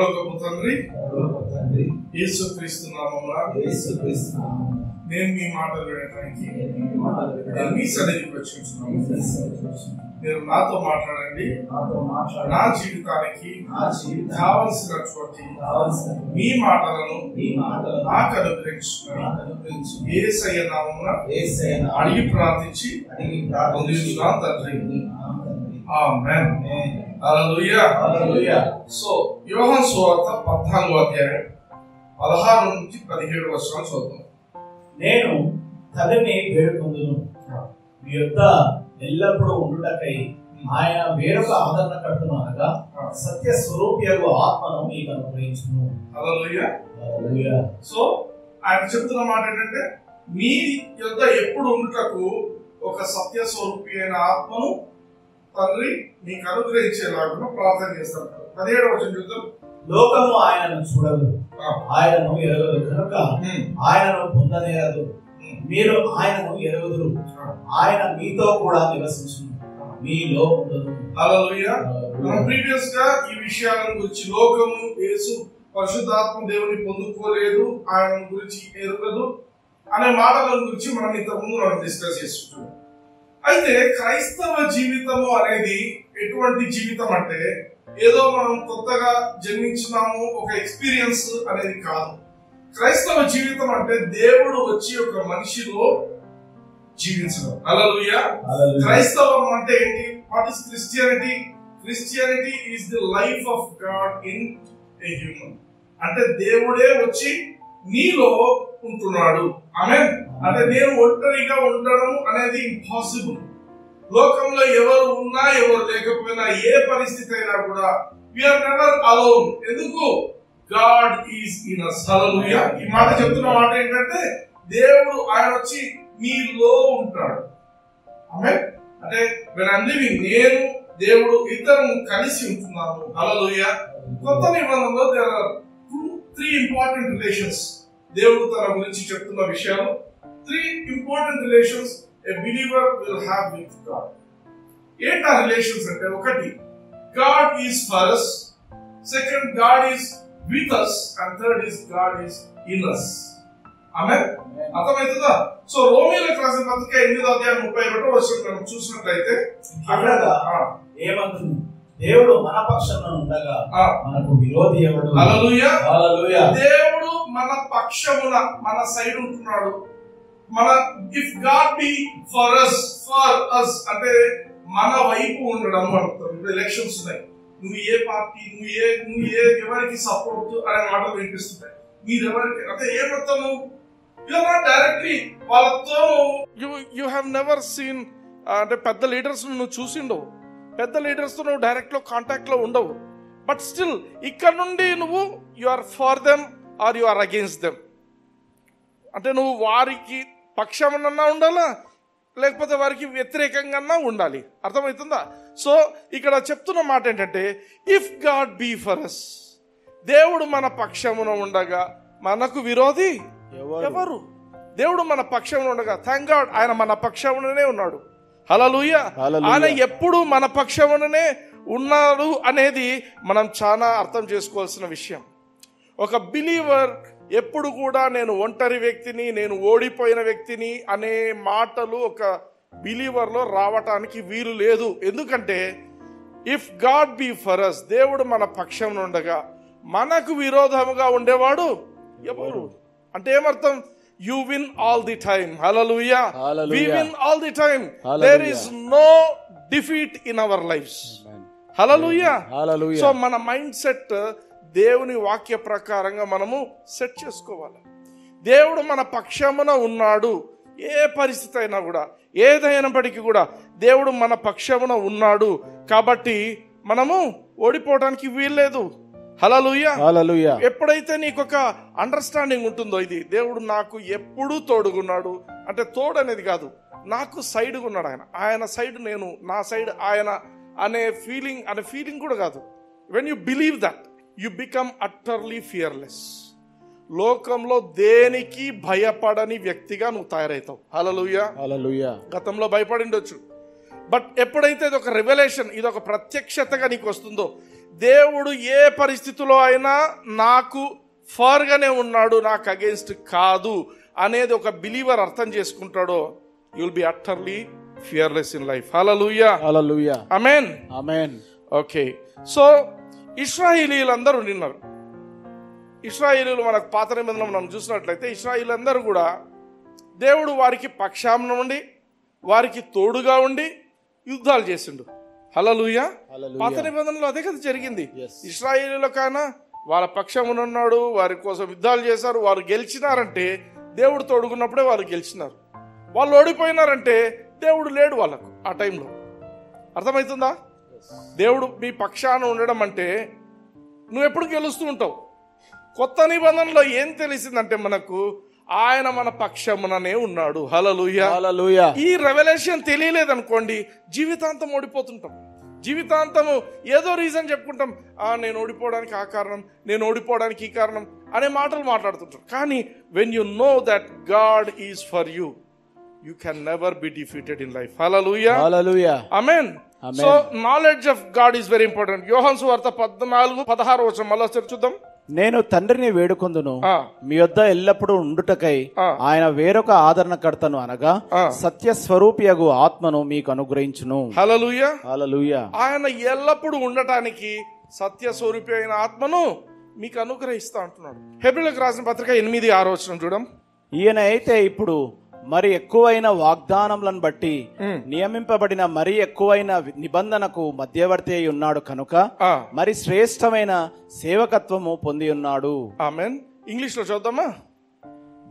పరలోకపు తండ్రి యేసుక్రీస్తు నామమున నేను మీ మాటలు వినడానికి మీ సన్నిధికి వచ్చుచున్నాను. మీరు నాతో మాట్లాడండి. నా జీవితానికి కావలసినటువంటి మీ మాటలను నాకు అనుగ్రహించు. యేసయ్య నామమున అడిగి ప్రార్థించి పొందుచున్నాను తండ్రి. ఆమేన్. హల్లెలూయా. సో యోహాను సువార్త 14వ అధ్యాయం 16 నుంచి 17 వచనాలు చదువుతాం. నేను తల్లిని వేడుకొందును, మీ యొద్ద ఎల్లప్పుడూ ఉండుటకై ఆయన వేరొక ఆదరణకర్తను అనగా సత్య స్వరూపియగు ఆత్మను మీకు అనుగ్రహించును. హల్లెలూయా. సో ఆయన చెప్తున్న మాట ఏంటంటే, మీ యొద్ద ఎప్పుడు ఉండుటకు ఒక సత్య స్వరూపి అయిన ఆత్మను తండ్రి మీకు అనుగ్రహించేలాగా ప్రార్థన చేస్తారు. 17వ వచనం చూద్దాం. లోకము ఆయనను చూడదు, ఆయనను ఎరగదు కనుక ఆయనను పొందనేరదు. మీరు ఆయనను ఎరగదురు, ఆయన మీతో కూడా నివసించును, మీలో ఉండదు. హల్లెలూయా. మనం ప్రీవియస్ గా ఈ విషయాల గురించి, లోకము యేసు పరిశుద్ధాత్మ దేవుని పొందుకోలేదు, ఆయన గురించి ఎరగదు అనే మాటల గురించి మనం ఇంతకుముందు మనం డిస్కస్ చేస్తున్నాం. అయితే క్రైస్తవ జీవితము అనేది ఎటువంటి జీవితం అంటే, ఏదో మనం కొత్తగా జన్మించినాము ఒక ఎక్స్పీరియన్స్ అనేది కాదు. క్రైస్తవ జీవితం అంటే దేవుడు వచ్చి ఒక మనిషిలో జీవించడం. హల్లెలూయా. క్రైస్తవం అంటే ఏంటి? What is Christianity? Christianity is the life of God in a human. అంటే దేవుడే వచ్చి నీలో ఉంటున్నాడు. ఆమేన్. అంటే నేను ఒంటరిగా ఉండడం అనేది ఇంపాసిబుల్. లోకంలో ఎవరు ఉన్నా ఎవరు లేకపోయినా ఏ పరిస్థితి అయినా కూడా వీఆర్ నెవర్ అలోన్. ఎందుకు? God is in us. హల్లెలూయా. ఈ మాట చెప్తున్న మాట ఏంటంటే, దేవుడు ఆయన వచ్చి నీలో ఉంటాడు. ఆమేన్. అంటే when I'm living, నేను దేవుడు ఇద్దరం కలిసి ఉంటున్నాము. హల్లెలూయా. కొత్త నిబంధనలో there are 3 important relations. దేవుడు తన గురించి చెప్తున్న విషయాలు 3 important relations a believer will have with God. ఏంటా రిలేషన్స్ అంటే, ఒకటి God is for us, second God is with us, and third is God is in us. ఆమేన్. అర్థమవుతుందా? సో రోమీయులకు రాసిన పత్రిక 8వ అధ్యాయం 31వ వచనం మనం చూసినట్లయితే అక్కడ ఏమంటుంది? దేవుడు మన పక్షంలో ఉండగా మనకు విరోధి ఎవడు? హల్లెలూయా. హల్లెలూయా. దేవుడు మన పక్షమున, మన సైడ్ ఉంటున్నాడు. మన if God B for us అంటే మన వైపు ఉండడం అర్థం. ఇప్పుడు ఎలక్షన్స్ ఉన్నాయి, నువ్వు ఏ పార్టీ, నువ్వు ఎవరికి సపోర్ట్ అనే మాటలు వినిపిస్తున్నాయి. మీరు ఎవరికి అంటే ఏమర్థము? యు ఆర్ నాట్ డైరెక్ట్లీ వాళ్ళతో, యు హ్యావ్ నెవర్ సీన్. అంటే పెద్ద లీడర్స్ నువ్వు చూసిండవు, పెద్ద లీడర్స్ తో నువ్వు డైరెక్ట్ లో కాంటాక్ట్ లో ఉండవు. బట్ స్టిల్ ఇక్కడ నుండి నువ్వు you are for them are you are against them. అంటే నువ్వు వారికి పక్షమన్నా ఉండాలా, లేకపోతే వారికి వ్యతిరేకంగా ఉండాలి. అర్థమవుతుందా? సో ఇక్కడ చెప్తున్న మాట ఏంటంటే, if God be for us, దేవుడు మన పక్షమున ఉండగా మనకు విరోధి ఎవరు? దేవుడు మన పక్షమున ఉండగా, థాంక్ గాడ్ ఆయన మన పక్షముననే ఉన్నాడు. హల్లెలూయా. ఆయన ఎప్పుడు మన పక్షముననే ఉన్నాడు అనేది మనం చాలా అర్థం చేసుకోవాల్సిన విషయం. ఒక బిలీవర్ ఎప్పుడు కూడా నేను ఒంటరి వ్యక్తిని, నేను ఓడిపోయిన వ్యక్తిని అనే మాటలు ఒక బిలీవర్ లో రావటానికి వీలు లేదు. ఎందుకంటే if God be for us, దేవుడు మన పక్షం ఉండగా మనకు విరోధముగా ఉండేవాడు ఎవరు? అంటే ఏమర్థం? You win all the time. Hallelujah. We win all the time. There is no defeat in our lives. Hallelujah. So మన మైండ్ సెట్ దేవుని వాక్య ప్రకారంగా మనము సెట్ చేసుకోవాలి. దేవుడు మన పక్షమున ఉన్నాడు. ఏ పరిస్థితి అయినా కూడా, ఏదైనప్పటికీ కూడా దేవుడు మన పక్షమున ఉన్నాడు. కాబట్టి మనము ఓడిపోవడానికి వీల్లేదు. హల్లెలూయా. హల్లెలూయా. ఎప్పుడైతే నీకు ఒక అండర్స్టాండింగ్ ఉంటుందో, ఇది దేవుడు నాకు ఎప్పుడూ తోడుగున్నాడు, అంటే తోడు అనేది కాదు, నాకు సైడ్గా ఉన్నాడు ఆయన, ఆయన సైడ్ నేను, నా సైడ్ ఆయన అనే ఫీలింగ్ కూడా కాదు. When you believe that, you become utterly fearless. లోకంలో దేనికి భయపడని వ్యక్తిగా నువ్వు తయారవుతావు. హల్లెలూయా. హల్లెలూయా. గతంలో భయపడి ఉండొచ్చు, బట్ ఎప్పుడైతే ఇది ఒక రెవల్యూషన్, ఇది ఒక ప్రత్యక్షతగా నీకు వస్తుందో, దేవుడు ఏ పరిస్థితిలో అయినా నాకు ఫర్గానే ఉన్నాడు, నాకు అగేన్స్ట్ కాదు అనేది ఒక బిలీవర్ అర్థం చేసుకుంటాడో, you will be utterly fearless in life. Hallelujah, hallelujah, amen, amen. Okay. So ఇశ్రాయేలీలందరూ నిన్నారు. ఇశ్రాయేలీలు మనకు పాత నిబంధనలు మనం చూసినట్లయితే ఇశ్రాయేలీలందరూ కూడా దేవుడు వారికి పక్షాన ఉండి వారికి తోడుగా ఉండి యుద్ధాలు చేసిండు. హల్లెలూయా. పాత నిబంధనలో అదే కదా జరిగింది. ఇశ్రాయేలీల కానా వాళ్ళ పక్షమున ఉన్నాడు, వారి కోసం యుద్ధాలు చేశారు, వారు గెలిచినారంటే దేవుడు తోడుకున్నప్పుడే వారు గెలిచినారు. వాళ్ళు ఓడిపోయినారంటే దేవుడు లేడు వాళ్ళకు ఆ టైంలో. అర్థమవుతుందా? దేవుడు మీ పక్షాన ఉండడం అంటే నువ్వు ఎప్పుడు గెలుస్తూ ఉంటావు. కొత్త నిబంధనలో ఏం తెలిసిందంటే మనకు ఆయన మన పక్షముననే ఉన్నాడు. హల్లెలూయా, హల్లెలూయా. ఈ రెవల్యూషన్ తెలియలేదనుకోండి జీవితాంతం ఓడిపోతుంటాం. జీవితాంతము ఏదో రీజన్ చెప్పుకుంటాం, నేను ఓడిపోవడానికి ఆ కారణం, నేను ఓడిపోవడానికి ఈ కారణం అనే మాటలు మాట్లాడుతుంటాం. కానీ when you know that God is for you, you can never be defeated in life. Hallelujah, hallelujah, amen. So knowledge of God is very important. యోహాను సువార్త 14:16 మళ్ళీ చూద్దాం. నేను తండ్రిని వేడుకొందును, మీ వద్ద ఎల్లప్పుడూ ఉండుటకై ఆయన వేరొక ఆదరణకర్తను అనగా సత్య స్వరూపియగు ఆత్మను మీకు అనుగ్రహించును. హల్లెలూయా, హల్లెలూయా. ఆయన ఎల్లప్పుడూ ఉండటానికి సత్య స్వరూపి అయిన ఆత్మను మీకు అనుగ్రహిస్తా అంటున్నాడు. హెబ్రీయులకు రాసిన పత్రిక 8:6 చూడం. ఈయన అయితే ఇప్పుడు మరి ఎక్కువైన వాగ్దానములను బట్టి నియమింపబడిన మరి ఎక్కువైన నిబంధనకు మధ్యవర్తి అయి ఉన్నాడు కనుక మరి శ్రేష్టమైన సేవకత్వము పొంది ఉన్నాడు. ఆమేన్. ఇంగ్లీష్ లో చూద్దామా?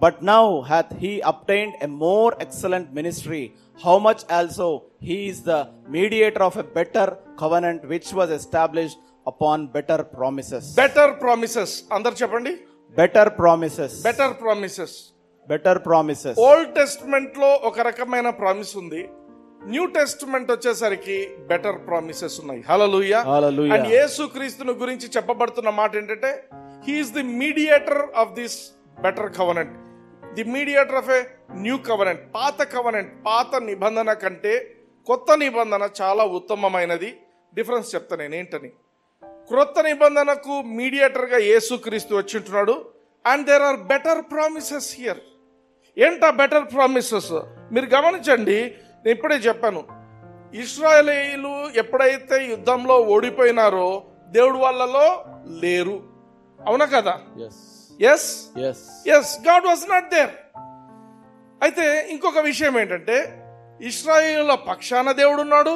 But now hath he obtained a more excellent ministry, how much also he is the mediator of a better covenant which was established upon better promises. Better promises. అందరు చెప్పండి. Better promises. Better promises. Better promises. Old testament లో ఒక రకమైన promise ఉంది, new testament వచ్చేసరికి better promises ఉన్నాయి. హల్లెలూయా, హల్లెలూయా. And యేసుక్రీస్తును గురించి చెప్పబడుతున్న మాట ఏంటంటే he is the mediator of this better covenant, the mediator of a new covenant. పాత కవెనెంట్, పాత నిబంధన కంటే కొత్త నిబంధన చాలా ఉత్తమమైనది. డిఫరెన్స్ చెప్తా నేను ఏంటని. క్రొత్త నిబంధనకు మీడియేటర్ గా యేసుక్రీస్తు వచ్చి ఉంటున్నాడు. And there are better promises here. ఏంటా బెటర్ ప్రామిసెస్? మీరు గమనించండి, నేను ఇప్పుడే చెప్పాను, ఇశ్రాయేలీయులు ఎప్పుడైతే యుద్ధంలో ఓడిపోయినారో దేవుడు వాళ్ళలో లేరు. అవునా కదా? Yes, God was not there. అయితే ఇంకొక విషయం ఏంటంటే ఇశ్రాయేలుల పక్షాన దేవుడున్నాడు,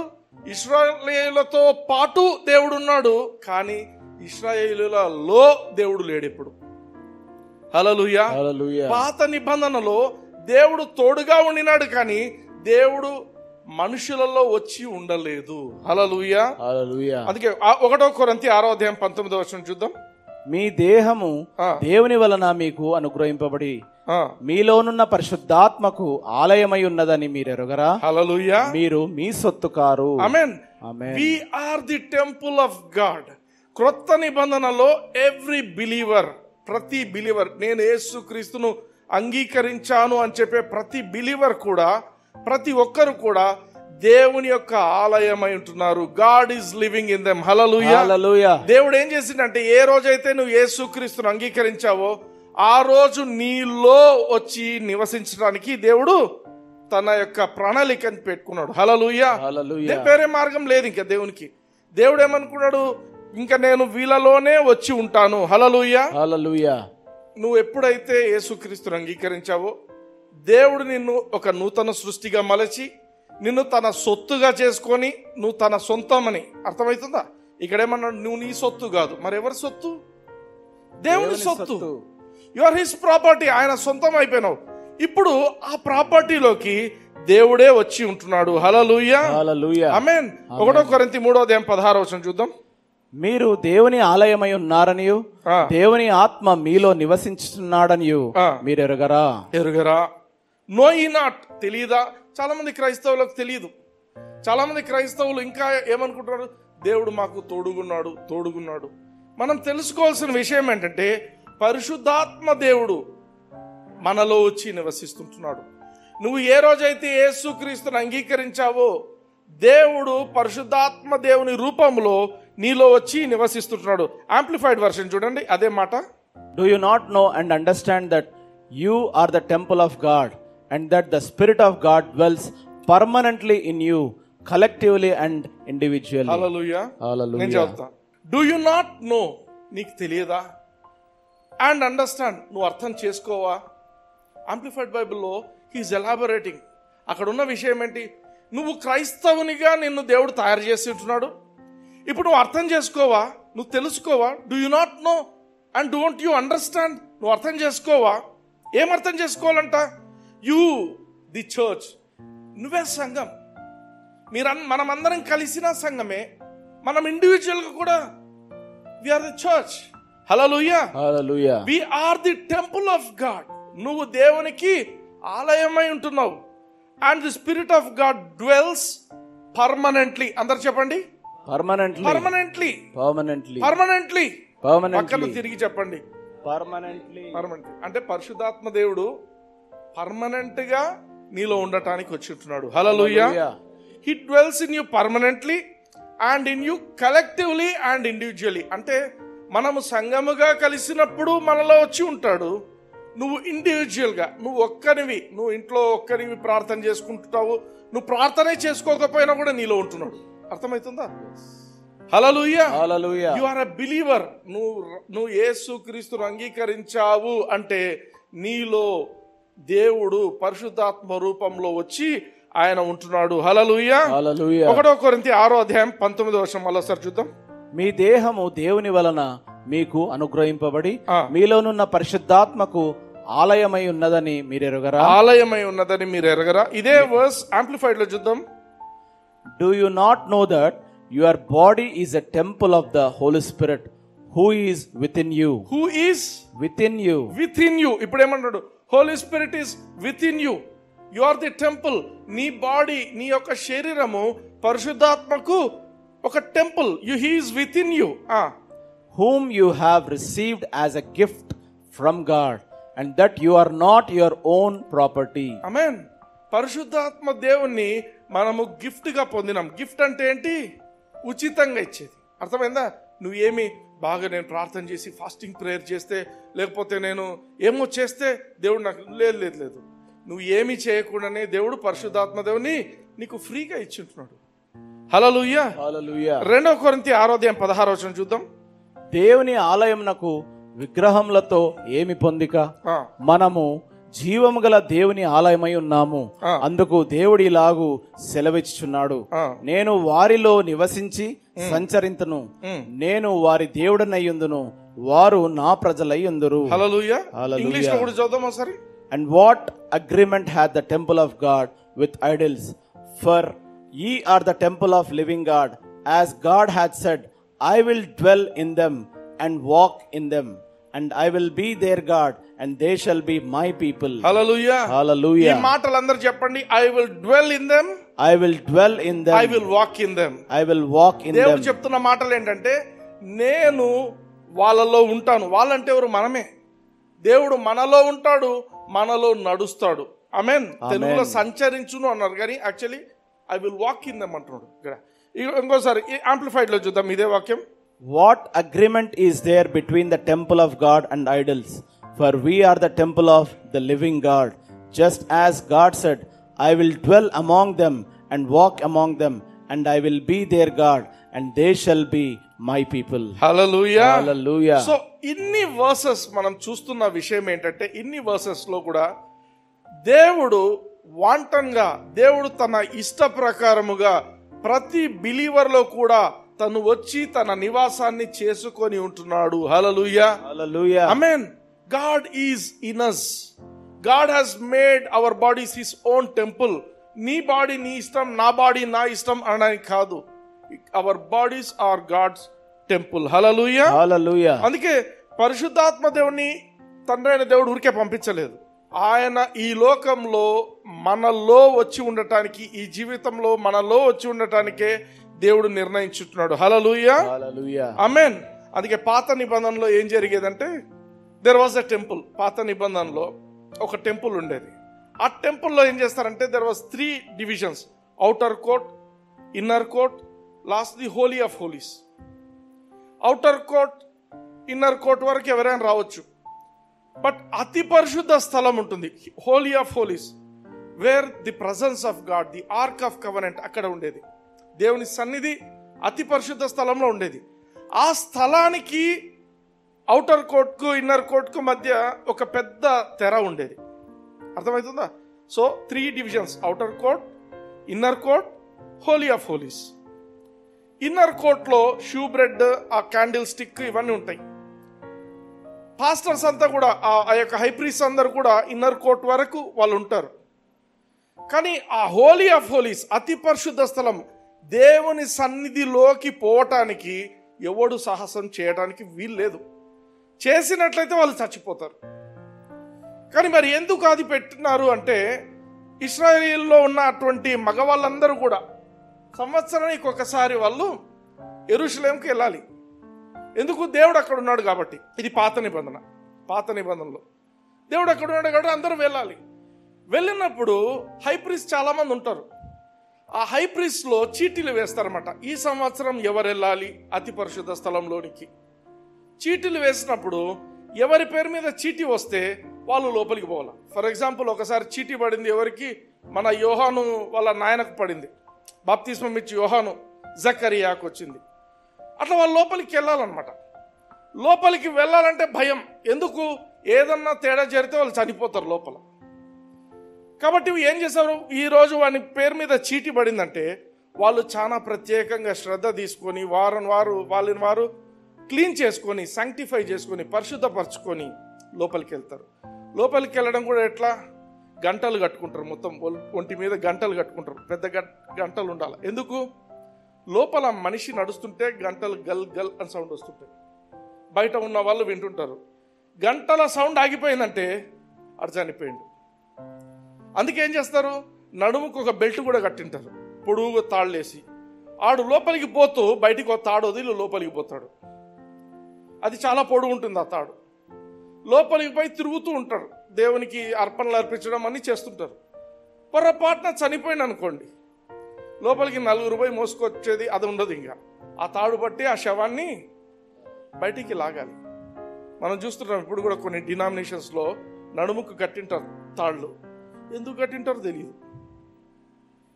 ఇశ్రాయేలులతో పాటు దేవుడున్నాడు, కానీ ఇశ్రాయేలులలో దేవుడు లేడు ఎప్పుడు. హల్లెలూయా, హల్లెలూయా. పాత నిబంధనలో దేవుడు తోడుగా ఉండినాడు, కానీ దేవుడు మనుషులలో వచ్చి ఉండలేదు. హల్లెలూయా, హల్లెలూయా. అందుకే 1 కొరింథీ 6:19 చూద్దాం. మీ దేహము దేవుని వలన మీకు అనుగ్రహింపబడి మీలోనున్న పరిశుద్ధాత్మకు ఆలయమై ఉన్నదని మీరు ఎరుగరా? హల్లెలూయా. మీరు మీ సొత్తు కారు. Amen. Amen. We are the temple of God. క్రొత్త నిబంధనలో ఎవ్రీ బిలీవర్, ప్రతి బిలీవర్, నేను యేసుక్రీస్తును అంగీకరించాను అని చెప్పే ప్రతి బిలీవర్ కూడా, ప్రతి ఒక్కరు కూడా దేవుని యొక్క ఆలయమై ఉంటున్నారు. God is living in them. Hallelujah, hallelujah. దేవుడు ఏం చేసిందంటే ఏ రోజైతే నువ్వు యేసుక్రీస్తును అంగీకరించావో ఆ రోజు నీలో వచ్చి నివసించడానికి దేవుడు తన యొక్క ప్రణాళికను పెట్టుకున్నాడు. హల్లెలూయా, హల్లెలూయా. వేరే మార్గం లేదు ఇంకా దేవునికి. దేవుడు ఏమనుకున్నాడు, ఇంకా నేను వీళ్ళలోనే వచ్చి ఉంటాను. హల్లెలూయా, హల్లెలూయా. నువ్వు ఎప్పుడైతే యేసుక్రీస్తును అంగీకరించావో దేవుడు నిన్ను ఒక నూతన సృష్టిగా మలచి నిన్ను తన సొత్తుగా చేసుకొని నువ్వు తన సొంతమని. అర్థమవుతుందా? ఇక్కడేమన్నా నువ్వు నీ సొత్తు కాదు, మరి ఎవరి సొత్తు? దేవుని సొత్తు. You are his property. ఆయన సొంతం అయిపోయినావు. ఇప్పుడు ఆ ప్రాపర్టీలోకి దేవుడే వచ్చి ఉంటున్నాడు. హల్లెలూయా, హల్లెలూయా. ఆమేన్. 1 కొరింథీ 3:16 చూద్దాం. మీరు దేవుని ఆలయమై ఉన్నారనియు దేవుని ఆత్మ మీలో నివసించున్నాడనియు మీరు ఎరుగరా? నో ఈ నాట్, తెలియదా? చాలా మంది క్రైస్తవులకు తెలియదు. చాలా మంది క్రైస్తవులు ఇంకా ఏమనుకుంటున్నారు, దేవుడు మాకు తోడుగున్నాడు. మనం తెలుసుకోవాల్సిన విషయం ఏంటంటే పరిశుద్ధాత్మ దేవుడు మనలో వచ్చి నివసిస్తుంటున్నాడు. నువ్వు ఏ రోజైతే యేసుక్రీస్తును అంగీకరించావో దేవుడు పరిశుద్ధాత్మ దేవుని రూపంలో నీలో వచ్చి నివసిస్తున్నాడు. యాంప్లిఫైడ్ వర్షన్ చూడండి, అదే మాట. Do you not know and understand that you are the temple of God and that the Spirit of God dwells permanently in you, collectively and individually? Hallelujah. Hallelujah. నేను చెప్తా. Do you not know, నీకు తెలియదా? And understand, నువ్వు అర్థం చేసుకోవా? Amplified బైబిల్లో he's ఎలాబొరేటింగ్. అక్కడ ఉన్న విషయం ఏంటి? నువ్వు క్రైస్తవునిగా నిన్ను దేవుడు తయారు చేసి ఉంటున్నాడు. ఇప్పుడు నువ్వు అర్థం చేసుకోవా? నువ్వు తెలుసుకోవా? Do you not know and don't you understand? నువ్వు అర్థం చేసుకోవా? ఏం అర్థం చేసుకోవాలంట? యు ది చర్చ్, నువ్వే సంఘం. మనమందరం కలిసిన సంఘమే, మనం ఇండివిజువల్గా కూడా we are the church. Hallelujah. Hallelujah. We are the temple of God. నువ్వు దేవునికి ఆలయమై ఉంటున్నావు. And the spirit of God dwells permanently. అందరు చెప్పండి, Permanently. Permanently. Permanently. Permanently. Permanently. పక్కన తిరిగి చెప్పండి, Permanently. పర్మనెంట్. అంటే పరిశుద్ధాత్మ దేవుడు పర్మనెంట్ గా నీలో ఉండటానికి వచ్చి ఉంటున్నాడు. Hallelujah. He dwells in you permanently and in you collectively and individually. అంటే మనము సంఘముగా కలిసినప్పుడు మనలో వచ్చి ఉంటాడు. నువ్వు ఇండివిజువల్ గా, నువ్వు ఒక్కనివి, నువ్వు ఇంట్లో ఒక్కనివి ప్రార్థన చేసుకుంటావు. నువ్వు ప్రార్థనే చేసుకోకపోయినా కూడా నీలో ఉంటున్నాడు. అర్థమవుతుందా? హల్లెలూయా. Hallelujah. You are a believer. నువ్వు యేసుక్రీస్తును అంగీకరించావు అంటే నీలో దేవుడు పరిశుద్ధాత్మ రూపంలో వచ్చి ఆయన ఉంటున్నాడు. హల్లెలూయా. Hallelujah. 1 కొరింథీ 6:19 మరోసారి చూద్దాం. మీ దేహము దేవుని వలన మీకు అనుగ్రహింపబడి ఆ. మీలోనున్న పరిశుద్ధాత్మకు ఆలయమై ఉన్నదని మీరెరుగరా? ఆలయమై ఉన్నదని మీరు ఎరగరా? ఇదే వర్స్ యాంప్లిఫైడ్ లో చూద్దాం. Do you not know that your body is a temple of the Holy Spirit who is within you? Who is Within you. Within you. ఇప్పుడు ఏమన్నాడు? Holy spirit is within you. You are the temple. నీ body, నీ యొక్క శరీరము పరిశుద్ధాత్మకు ఒక temple. He is within you. Whom you have received as a gift from God, and that you are not your own property. ఆమేన్. పరిశుద్ధాత్మ దేవుణ్ణి మనము gift గా పొందినాం. గిఫ్ట్ అంటే ఏంటి? ఉచితంగా ఇచ్చేది. అర్థమైందా? నువ్వు ఏమి బాగా నేను ప్రార్థన చేసి ఫాస్టింగ్ ప్రేయర్ చేస్తే, లేకపోతే నేను ఏమో చేస్తే దేవుడు నాకు లేదు. నువ్వు ఏమి చేయకుండానే దేవుడు పరిశుద్ధాత్మ దేవుని నీకు ఫ్రీగా ఇచ్చింటున్నాడు. హల్లెలూయా. Hallelujah. 2 కొరింథీ 6:16 చూద్దాం. దేవుని ఆలయమునకు విగ్రహములతో ఏమి పొందిక? ఆ, మనము జీవము గల దేవుని ఆలయమై ఉన్నాము. ఆ. అందుకు దేవుడు ఇలాగు సెలవిచ్చుచున్నాడు, ఆ. నేను వారిలో నివసించి సంచరింతును, నేను వారి దేవుడనయ్యుందును, వారు నా ప్రజలయ్యుందురు. హల్లెలూయా. హల్లెలూయా. ఇంగ్లీష్ లో కూడా చూద్దాం ఒకసారి. And what agreement hath the temple of God with idols? For ye are the temple of living God, as God hath said, I will dwell in them and walk in them, and I will be their God, and they shall be my people. హల్లెలూయా. ఈ Hallelujah. మాటలు అందరూ చెప్పండి. I will dwell in them, I will dwell in them. I will walk in them. I will walk in దేవుడు them. చెప్తున్న మాటలు ఏంటంటే, నేను వాళ్ళలో ఉంటాను. వాళ్ళంటే ఎవరు? మనమే. దేవుడు మనలో ఉంటాడు, మనలో నడుస్తాడు. ఆమేన్. తెలుగులో సంచరించును అన్నారు, కానీ actually I will walk in them అంటున్నాడు ఇక్కడ. ఇంకోసారి యాంప్లిఫైడ్ లో చూద్దాం ఇదే వాక్యం. What agreement is there between the temple of God and idols? For we are the temple of the living God. Just as God said, I will dwell among them and walk among them, and I will be their God, and they shall be my people. Hallelujah. Hallelujah. So ఇన్ని versus మనం చూస్తున్న విషయం ఏంటంటే, ఇన్ని versus లో కూడా దేవుడు వాంటంగా, దేవుడు తన ఇష్ట ప్రకారముగా ప్రతి బిలీవర్ లో కూడా తను వచ్చి తన నివాసాన్ని చేసుకొని ఉంటున్నాడు. హల్లెలూయా. Hallelujah. Amen. God is in us. God has made our bodies his own temple. నీ బాడీ నీ ఇష్టం, నా బాడీ నా ఇష్టం అనడానికి కాదు. Our bodies are God's temple. Hallelujah. Hallelujah. అందుకే పరిశుద్ధాత్మ దేవుని తండ్రి అయిన దేవుడు ఊరికే పంపించలేదు. ఆయన ఈ లోకంలో మనలో వచ్చి ఉండటానికి, ఈ జీవితంలో మనలో వచ్చి ఉండటానికే దేవుడు నిర్ణయించుతున్నాడు. హల్లెలూయా. Hallelujah. ఆమేన్. అందుకే పాత నిబంధనలో ఏం జరిగేదంటే, దెర్ వాజ్ ఎ టెంపుల్. పాత నిబంధనలో ఒక టెంపుల్ ఉండేది. ఆ టెంపుల్లో ఏం చేస్తారంటే, there was 3 divisions: outer court, inner court, last the Holi of holies. Outer court, inner court వరకు ఎవరైనా రావచ్చు. బట్ అతి పరిశుద్ధ స్థలం ఉంటుంది, Holi of holies, wear the presence of God, the ark of covenant అక్కడ ఉండేది. దేవుని సన్నిధి అతి పరిశుద్ధ స్థలంలో ఉండేది. ఆ స్థలానికి అవుటర్ కోర్ట్కు ఇన్నర్ కోర్ట్కు మధ్య ఒక పెద్ద తెర ఉండేది. అర్థమవుతుందా? So 3 divisions: outer court, inner court, holy of holies. Inner కోర్ట్లో షూ బ్రెడ్, ఆ క్యాండిల్ స్టిక్ ఇవన్నీ ఉంటాయి. పాస్టర్స్ అంతా కూడా, ఆ యొక్క హైప్రీస్ అందరు కూడా ఇన్నర్ కోర్ట్ వరకు వాళ్ళు ఉంటారు. కానీ ఆ హోలీ ఆఫ్ హోలీస్, అతి పరిశుద్ధ స్థలం, దేవుని సన్నిధిలోకి పోవటానికి ఎవడు సాహసం చేయడానికి వీలు లేదు. చేసినట్లయితే వాళ్ళు చచ్చిపోతారు. కానీ మరి ఎందుకు అది పెట్టినారు అంటే, ఇశ్రాయేల్లో ఉన్న అటువంటి మగవాళ్ళందరూ కూడా సంవత్సరానికి ఒకసారి వాళ్ళు యెరూషలేంకి వెళ్ళాలి. ఎందుకు? దేవుడు అక్కడ ఉన్నాడు కాబట్టి. ఇది పాత నిబంధన. పాత నిబంధనలో దేవుడు అక్కడ ఉన్నాడు కాబట్టి అందరూ వెళ్ళాలి. వెళ్ళినప్పుడు హైప్రీస్ట్ చాలా మంది ఉంటారు. ఆ హైప్రీస్ట్లో చీటీలు వేస్తారన్నమాట. ఈ సంవత్సరం ఎవరు వెళ్ళాలి అతి పరిశుద్ధ స్థలంలోనికి. చీటీలు వేసినప్పుడు ఎవరి పేరు మీద చీటీ వస్తే వాళ్ళు లోపలికి పోవాలి. ఫర్ ఎగ్జాంపుల్, ఒకసారి చీటీ పడింది ఎవరికి? మన యోహాను వాళ్ళ నాయనకు పడింది. బాప్తిస్మం ఇచ్చి యోహాను జకరియాకు వచ్చింది. అట్లా వాళ్ళు లోపలికి వెళ్ళాలన్నమాట. లోపలికి వెళ్ళాలంటే భయం. ఎందుకు? ఏదన్నా తేడా జరిగితే వాళ్ళు చనిపోతారు లోపల. కాబట్టి ఏం చేశారు? ఈరోజు వాని పేరు మీద చీటీ పడిందంటే వాళ్ళు చాలా ప్రత్యేకంగా శ్రద్ధ తీసుకొని వాళ్ళని వారు క్లీన్ చేసుకొని, శాంక్టిఫై చేసుకొని, పరిశుద్ధపరచుకొని లోపలికి వెళ్తారు. లోపలికి వెళ్ళడం కూడా ఎట్లా? గంటలు కట్టుకుంటారు. మొత్తం ఒంటి మీద గంటలు కట్టుకుంటారు. పెద్ద గంటలు ఉండాలి. ఎందుకు? లోపల మనిషి నడుస్తుంటే గంటలు గల్ గల్ అని సౌండ్ వస్తుంటాయి. బయట ఉన్న వాళ్ళు వింటుంటారు. గంటల సౌండ్ ఆగిపోయిందంటే అటు చనిపోయిండు. అందుకే ఏం చేస్తారు? నడుముకు ఒక బెల్ట్ కూడా కట్టింటారు, పొడుగు తాళ్ళేసి. ఆడు లోపలికి పోతూ బయటికి ఒక తాడు వదిలి లోపలికి పోతాడు. అది చాలా పొడుగు ఉంటుంది ఆ తాడు. లోపలికి పోయి తిరుగుతూ ఉంటారు, దేవునికి అర్పణలు అర్పించడం అన్నీ చేస్తుంటారు. పొరపాటున చనిపోయింది అనుకోండి, లోపలికి 4 పోయి మోసుకొచ్చేది అది ఉండదు. ఇంకా ఆ తాడు బట్టి ఆ శవాన్ని బయటికి లాగాలి. మనం చూస్తున్నాం ఇప్పుడు కూడా కొన్ని డినామినేషన్స్లో నడుముకు కట్టింటారు తాళ్ళు. ఎందుకు కట్టింటారో తెలియదు.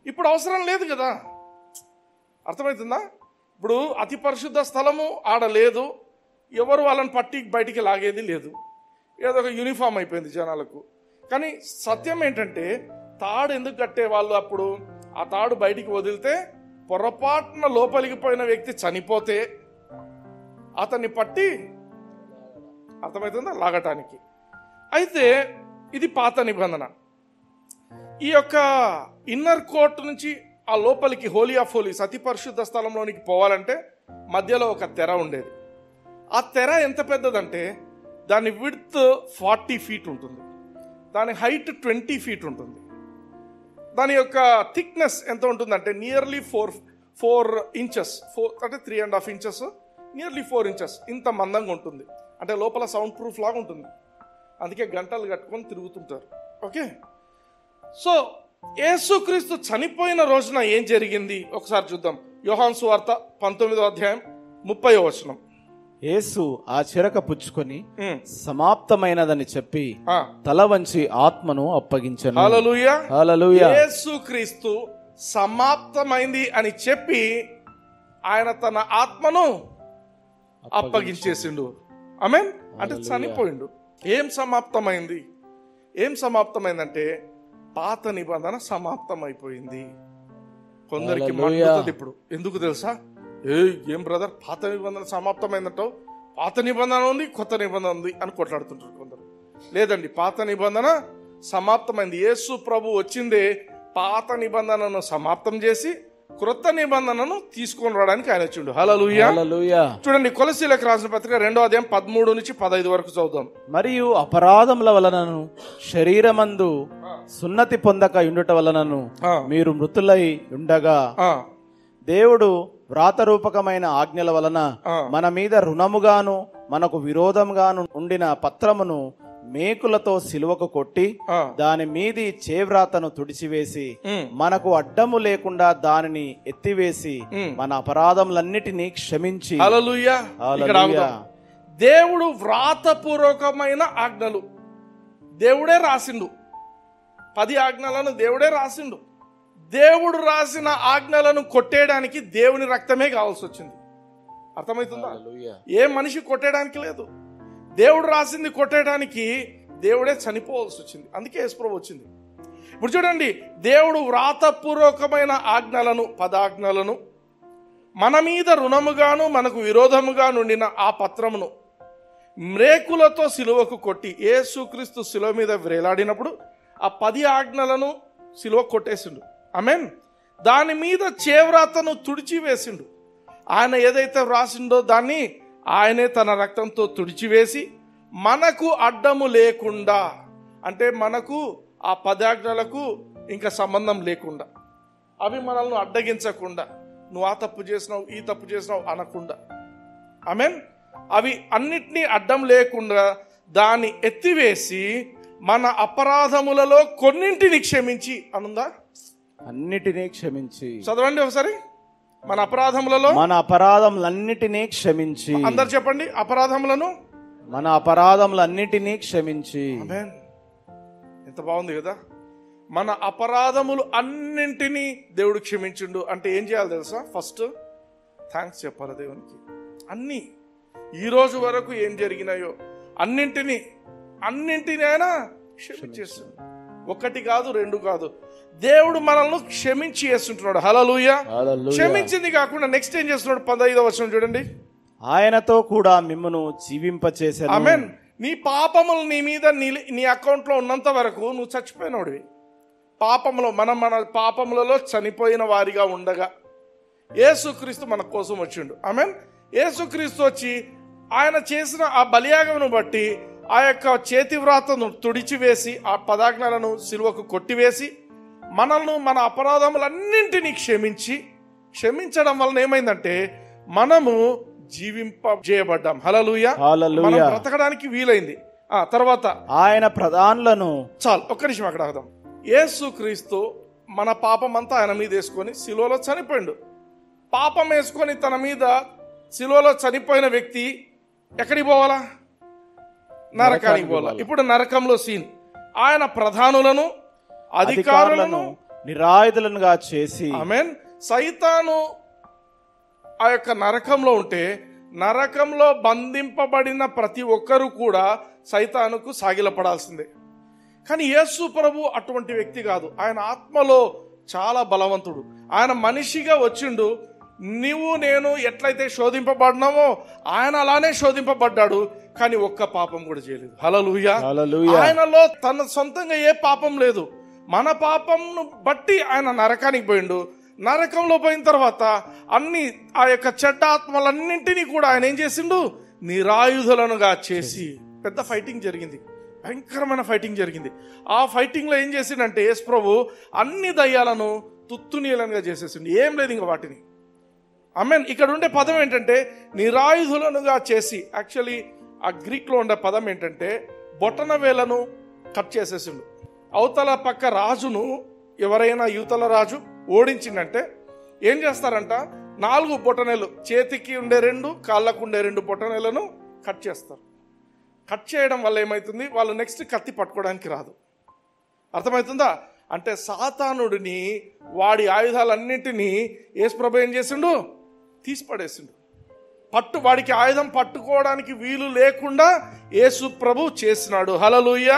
ఇప్పుడు అవసరం లేదు కదా. అర్థమవుతుందా? ఇప్పుడు అతి పరిశుద్ధ స్థలము ఆడ లేదు, ఎవరు వాళ్ళని పట్టి బయటికి లాగేది లేదు. ఏదో ఒక యూనిఫామ్ అయిపోయింది జనాలకు. కానీ సత్యం ఏంటంటే, తాడు ఎందుకు కట్టే వాళ్ళు అప్పుడు? ఆ తాడు బయటికి వదిలితే పొరపాటున లోపలికి పోయిన వ్యక్తి చనిపోతే అతన్ని పట్టి, అర్థమవుతుందా, లాగటానికి. అయితే ఇది పాత నిబంధన. ఈ యొక్క ఇన్నర్ కోర్ట్ నుంచి ఆ లోపలికి హోలీ ఆఫ్ హోలీస్, అతి పరిశుద్ధ స్థలంలోనికి పోవాలంటే మధ్యలో ఒక తెర ఉండేది. ఆ తెర ఎంత పెద్దదంటే దాని విడ్త్ 40 feet ఉంటుంది, దాని హైట్ 20 feet ఉంటుంది. దాని యొక్క థిక్నెస్ ఎంత ఉంటుందంటే నియర్లీ 4 inches, అంటే 3.5 inches, నియర్లీ 4 inches ఇంత మందంగా ఉంటుంది. అంటే లోపల సౌండ్ ప్రూఫ్ లాగా ఉంటుంది. అందుకే గంటలు కట్టుకొని తిరుగుతుంటారు. ఓకే, సో యేసుక్రీస్తు చనిపోయిన రోజున ఏం జరిగింది ఒకసారి చూద్దాం. యోహాను సువార్త 19వ అధ్యాయం 30వ వచనం. యేసు ఆ చిరక పుచ్చుకొని సమాప్తమైనదని చెప్పి తల వంచి ఆత్మను అప్పగించెను. హల్లెలూయా, హల్లెలూయా. యేసుక్రీస్తు సమాప్తమైంది అని చెప్పి ఆయన తన ఆత్మను అప్పగించేసిండు. ఆమేన్. అంటే చనిపోయిండు. ఏం సమాప్తమైంది? ఏం సమాప్తమైందంటే పాత నిబంధన సమాప్తమైపోయింది. కొందరికి మండుతుంది ఇప్పుడు. ఎందుకు తెలుసా? ఏం బ్రదర్, పాత నిబంధన సమాప్తమైందంటావు? పాత నిబంధన ఉంది, కొత్త నిబంధన ఉంది అని కొట్లాడుతుంటారు కొందరు. లేదండి, పాత నిబంధన సమాప్తమైంది. యేసు ప్రభు వచ్చిందే పాత నిబంధనను సమాప్తం చేసి క్రొత్త నిబంధనను తీసుకొని రావడానికి ఆయన వచ్చిండు. హల్లెలూయా, హల్లెలూయా. చూడండి, కొలసీలకు రాసిన పత్రిక 2వ అధ్యాయం 13 నుంచి 15 వరకు చదువుదాం. మరియు అపరాధముల వలనను శరీరమందు సున్నతి పొందక ఉండుట వలనను మీరు మృతులై ఉండగా దేవుడు వ్రాతరూపకమైన ఆజ్ఞల వలన మన మీద రుణముగాను మనకు విరోధముగాను ఉండిన పత్రమును మేకులతో సిలువకు కొట్టి దాని మీది చేవ్రాతను తుడిచివేసి మనకు అడ్డము లేకుండా దానిని ఎత్తివేసి మన అపరాధములన్నిటినీ క్షమించి. హల్లెలూయా. దేవుడు వ్రాతపూర్వకమైన ఆజ్ఞలు దేవుడే రాసిండు. 10 ఆజ్ఞలను దేవుడే రాసిండు. దేవుడు రాసిన ఆజ్ఞలను కొట్టేయడానికి దేవుని రక్తమే కావాల్సి వచ్చింది. అర్థమవుతుందా? ఏ మనిషి కొట్టేయడానికి లేదు. దేవుడు రాసింది కొట్టేయడానికి దేవుడే చనిపోవాల్సి వచ్చింది. అందుకే యేసుప్రభు వచ్చింది. ఇప్పుడు చూడండి, దేవుడు వ్రాతపూర్వకమైన ఆజ్ఞలను 10 ఆజ్ఞలను మన మీద రుణముగాను మనకు విరోధముగా నుండిన ఆ పత్రమును మ్రేకులతో సిలువకు కొట్టి యేసుక్రీస్తు సిలువ మీద వేలాడినప్పుడు ఆ 10 ఆజ్ఞలను సిలువ కొట్టేసిండు. ఆమేన్. దాని మీద చేవ్రాతను తుడిచివేసిండు. ఆయన ఏదైతే వ్రాసిండో దాన్ని ఆయనే తన రక్తంతో తుడిచివేసి మనకు అడ్డము లేకుండా, అంటే మనకు ఆ 10 ఆజ్ఞలకు ఇంకా సంబంధం లేకుండా, అవి మనల్ని అడ్డగించకుండా, నువ్వు ఆ తప్పు చేసినావు ఈ తప్పు చేసినావు అనకుండా, ఆమేన్, అవి అన్నిటినీ అడ్డం లేకుండా దాన్ని ఎత్తివేసి మన అపరాధములలో కొన్నింటిని క్షమించి అనుందా? అన్నిటినీ క్షమించి. చదవండి ఒకసారి. మన అపరాధములలో మన అపరాధములన్నిటినీ క్షమించి. అందరు చెప్పండి, అపరాధములను మన అపరాధములన్నిటినీ క్షమించి. ఆమేన్. ఎంత బాగుంది కదా. మన అపరాధములు అన్నింటినీ దేవుడు క్షమించిండు అంటే ఏం చేయాలి తెలుసా? ఫస్ట్ థ్యాంక్స్ చెప్పాలి దేవునికి. అన్ని ఈ రోజు వరకు ఏం జరిగినాయో అన్నింటినీ ఆయన క్షమించేస్తుంది. 1 కాదు 2 కాదు, దేవుడు మనల్ని క్షమించి చేస్తుంటున్నాడు. హల్లెలూయా. క్షమించింది కాకుండా నెక్స్ట్ ఏం చేస్తున్నాడు? 15వ వచనం చూడండి. ఆయనతో కూడా మిమ్మును జీవింపచేసెను. ఆమేన్. నీ పాపములు నీ మీద నీ అకౌంట్ లో ఉన్నంత వరకు నువ్వు చచ్చిపోయినోడివి. పాపములో మన పాపములలో చనిపోయిన వారిగా ఉండగా యేసుక్రీస్తు మన కోసం వచ్చిండు. ఆమేన్. యేసుక్రీస్తు వచ్చి ఆయన చేసిన ఆ బలియాగమును బట్టి ఆ యొక్క చేతి వ్రాతను తుడిచివేసి ఆ 10 ఆజ్ఞలను సిలువకు కొట్టివేసి మనల్ని మన అపరాధములన్నింటినీ క్షమించడం వలన ఏమైందంటే మనము జీవింపజేయబడ్డాం. హల్లెలూయా. మనం బ్రతకడానికి వీలైంది. తర్వాత ఆయన ప్రధానులను చాలు ఒక్క నిమిషం అక్కడ ఆగుదాం. యేసుక్రీస్తు మన పాపం అంతా ఆయన మీద వేసుకొని సిలువలో చనిపోయిండు. పాపం వేసుకొని తన మీద సిలువలో చనిపోయిన వ్యక్తి ఎక్కడికి పోవాలా? నరకానికి పోవాలా. ఇప్పుడు నరకంలో సీన్, ఆయన ప్రధానులను అధికారులను నిరాయుధులుగా చేసి. ఆమేన్. సైతాను ఆ యొక్క నరకంలో ఉంటే నరకంలో బంధింపబడిన ప్రతి ఒక్కరూ కూడా సైతానుకు సాగిలపడాల్సిందే. కానీ యేసు ప్రభు అటువంటి వ్యక్తి కాదు. ఆయన ఆత్మలో చాలా బలవంతుడు. ఆయన మనిషిగా వచ్చిండు. నీవు నేను ఎట్లయితే శోధింపబడినామో ఆయన అలానే శోధింపబడ్డాడు. కానీ ఒక్క పాపం కూడా చేయలేదు. హల్లెలూయా. ఆయనలో తన సొంతంగా ఏ పాపం లేదు. మన పాపంను బట్టి ఆయన నరకానికి పోయిండు. నరకంలో పోయిన తర్వాత అన్ని ఆ యొక్క చెడ్డ ఆత్మలన్నింటినీ కూడా ఆయన ఏం చేసిండు? నిరాయుధులనుగా చేసి పెద్ద ఫైటింగ్ జరిగింది. భయంకరమైన ఫైటింగ్ జరిగింది. ఆ ఫైటింగ్ లో ఏం చేసిండంటే యేసు ప్రభు అన్ని దయ్యాలను తుత్తునీలంగా చేసేసిండు. ఏం లేదు ఇంకా వాటిని. ఆమేన్. ఇక్కడ ఉండే పదం ఏంటంటే నిరాయుధులనుగా చేసి. యాక్చువల్లీ ఆ గ్రీక్ లో ఉండే పదం ఏంటంటే బొటన వేలను కట్ చేసేసిండు. అవతల పక్క రాజును ఎవరైనా యువతల రాజు ఓడించిందంటే ఏం చేస్తారంట? 4 బొటనెలు, చేతికి ఉండే 2, కాళ్ళకు ఉండే 2 బొటనెలను కట్ చేస్తారు. కట్ చేయడం వల్ల ఏమవుతుంది? వాళ్ళు నెక్స్ట్ కత్తి పట్టుకోవడానికి రాదు. అర్థమవుతుందా? అంటే సాతానుడిని వాడి ఆయుధాలన్నింటినీ యేసు ప్రభు ఏం చేసిండు? తీసి పడేసిండు. వాడికి ఆయుధం పట్టుకోవడానికి వీలు లేకుండా యేసు ప్రభు చేసినాడు. హల్లెలూయా.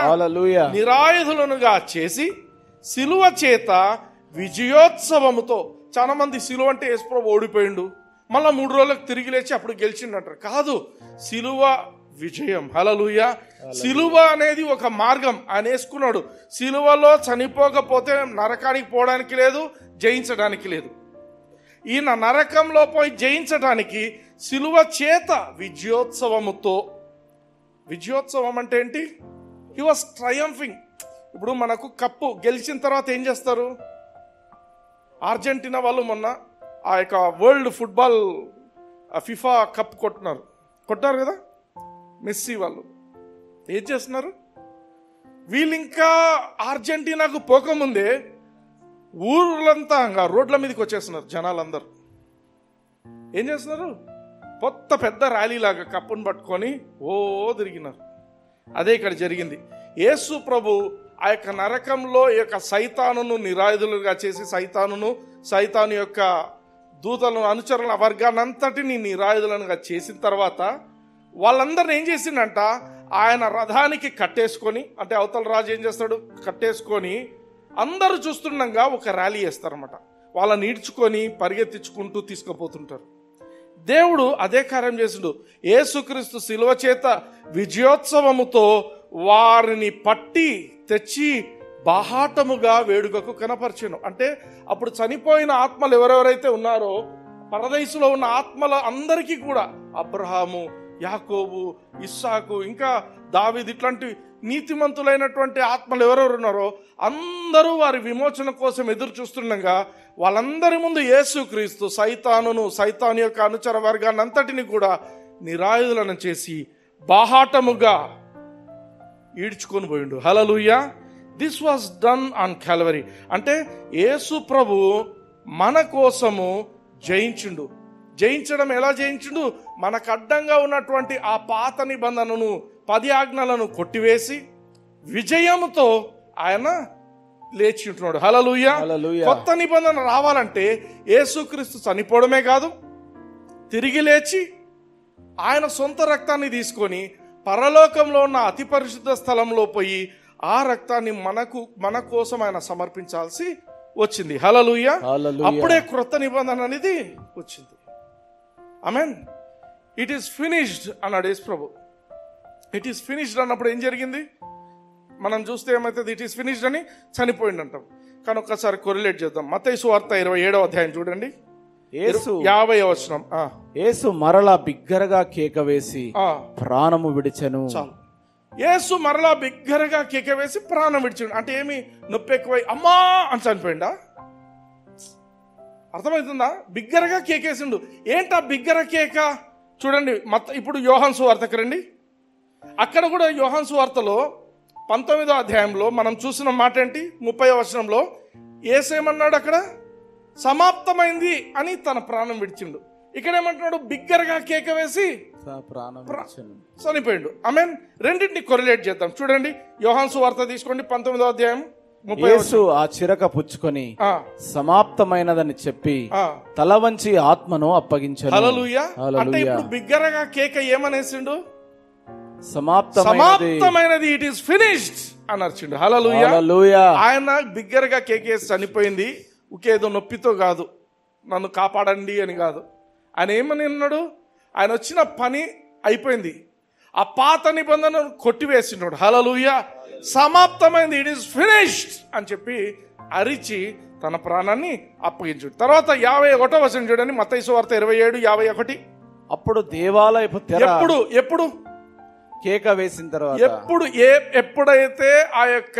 నిరాయుధులనుగా చేసి సిలువ చేత విజయోత్సవముతో. చాలా మంది సిలువ అంటే యేసు ప్రభు ఓడిపోయిండు, మళ్ళా 3 రోజులకు తిరిగి లేచి అప్పుడు గెలిచిండంటారు. కాదు, సిలువ విజయం. హల్లెలూయా. సిలువ అనేది ఒక మార్గం. ఆయన వేసుకున్నాడు. సిలువలో చనిపోకపోతే నరకానికి పోవడానికి లేదు, జయించడానికి లేదు. ఈయన నరకంలో పోయి జయించడానికి సిలువ చేత విజయోత్సవముతో. విజయోత్సవం అంటే ఏంటి? He was triumphing. ఇప్పుడు మనకు కప్పు గెలిచిన తర్వాత ఏం చేస్తారు? అర్జెంటీనా వాళ్ళు మొన్న ఆ యొక్క వరల్డ్ ఫుట్బాల్ ఫిఫా కప్ కొట్టారు కదా. మెస్సీ వాళ్ళు ఏం చేస్తున్నారు? వీళ్ళు ఇంకా అర్జెంటీనాకు పోకముందే ఊర్లంతా రోడ్ల మీదకి వచ్చేస్తున్నారు జనాలందరూ. ఏం చేస్తున్నారు? కొత్త పెద్ద ర్యాలీ లాగా కప్పును పట్టుకొని తిరిగినారు. అదే ఇక్కడ జరిగింది. యేసు ప్రభు ఆ యొక్క నరకంలో ఈ యొక్క సైతానును నిరాయుధులుగా చేసి సైతాను యొక్క దూతలను అనుచరుల వర్గాన్ని అంతటిని నిరాయుధులుగా చేసిన తర్వాత వాళ్ళందరిని ఏం చేసిండంట, ఆయన రథానికి కట్టేసుకొని, అంటే అవతల రాజు ఏం చేస్తాడు, కట్టేసుకొని అందరూ చూస్తుండగా ఒక ర్యాలీ చేస్తారన్నమాట. వాళ్ళని ఈడ్చుకొని పరిగెత్తించుకుంటూ తీసుకుపోతుంటారు. దేవుడు అదే కార్యం చేసిండు. యేసుక్రీస్తు శిలువ చేత విజయోత్సవముతో వారిని పట్టి తెచ్చి బాహాటముగా వేడుకకు కనపరిచెను. అంటే అప్పుడు చనిపోయిన ఆత్మలు ఎవరెవరైతే ఉన్నారో పరదైసులో ఉన్న ఆత్మల అందరికీ కూడా అబ్రహాము, యాకోబు, ఇస్సాకు, ఇంకా దావీదు ఇట్లాంటి నీతిమంతులైనటువంటి ఆత్మలు ఎవరెవరు ఉన్నారో అందరూ వారి విమోచన కోసం ఎదురు చూస్తుండగా వాళ్ళందరి ముందు యేసుక్రీస్తు సైతాను యొక్క అనుచర వర్గాన్ని అంతటిని కూడా నిరాయుధులను చేసి బాహాటముగా ఈడ్చుకొని పోయిండు. Hallelujah. This was done on Calvary. అంటే యేసు ప్రభు మన కోసము జయించడం ఎలా జయించిండు? మనకు అడ్డంగా ఉన్నటువంటి ఆ పాత నిబంధనను 10 ఆజ్ఞలను కొట్టివేసి విజయంతో ఆయన లేచి ఉంటున్నాడు. హల్లెలూయా. కొత్త నిబంధన రావాలంటే యేసుక్రీస్తు చనిపోవడమే కాదు, తిరిగి లేచి ఆయన సొంత రక్తాన్ని తీసుకొని పరలోకంలో ఉన్న అతి పరిశుద్ధ స్థలంలో పోయి ఆ రక్తాన్ని మన కోసం ఆయన సమర్పించాల్సి వచ్చింది. హల్లెలూయా. అప్పుడే క్రొత్త నిబంధన అనేది వచ్చింది. ఆమేన్. ఇట్ ఈస్ ఫినిష్డ్ అన్నాడు యేసు ప్రభు. ఇట్ ఈస్ ఫినిష్డ్ అన్నప్పుడు ఏం జరిగింది? మనం చూస్తే ఏమైతుంది? ఇట్ ఈస్ ఫినిష్డ్ అని చనిపోయింది అంటాం. కానీ ఒక్కసారి కొరిలేట్ చేద్దాం. మత్తయి సువార్త 27వ అధ్యాయం చూడండి, 50వ వచనం. యేసు మరలా బిగ్గరగా కేక వేసి ప్రాణము విడిచెను. యేసు మరలా బిగ్గరగా కేక వేసి ప్రాణం విడిచాడు. అంటే ఏమి? నొప్పి ఎక్కువై అమ్మా అని చనిపోయిందా? అర్థమవుతుందా? బిగ్గరగా కేకేసిండు. ఏంటా బిగ్గర కేక? చూడండి, ఇప్పుడు యోహాను సువార్తకు రండి. అక్కడ కూడా యోహాను సువార్తలో 19వ అధ్యాయంలో మనం చూసిన మాట ఏంటి? 30వ వచనంలో యేసేమన్నాడు? అక్కడ సమాప్తమైంది అని తన ప్రాణం విడిచిండు. ఇక్కడ ఏమంటున్నాడు? బిగ్గరగా కేక వేసి చనిపోయిండు. ఆమేన్. రెండింటిని కొరిలేట్ చేద్దాం. చూడండి, యోహాను సువార్త తీసుకోండి, 19వ అధ్యాయం. యేసు ఆ చిరక పుచ్చుకొని సమాప్తమైనదని చెప్పి తల వంచి ఆత్మను అప్పగించాడు. హల్లెలూయా. అంటే ఇప్పుడు బిగ్గరగా కేక ఏమనేసిండు? సమాప్తమైనది, ఇట్ ఈస్ ఫినిష్డ్ అని అర్చిండు. హల్లెలూయా. ఆయన బిగ్గరగా కేకేసి చనిపోయింది. ఒకేదో నొప్పితో కాదు, నన్ను కాపాడండి అని కాదు. ఆయన ఏమని అన్నాడు? ఆయన వచ్చిన పని అయిపోయింది. ఆ పాత నిబంధనను కొట్టివేసినాడు. హల్లెలూయా. సమాప్తమైంది, ఇట్ ఈస్ ఫినిష్డ్ అని చెప్పి అరిచి తన ప్రాణాన్ని అప్పగించాడు. తర్వాత 51వ వచనం చూడండి, మత్తయి సువార్త 27:51. అప్పుడు దేవాలయపు తెర ఎప్పుడు కేక వేసిన తర్వాత ఎప్పుడైతే ఆ యొక్క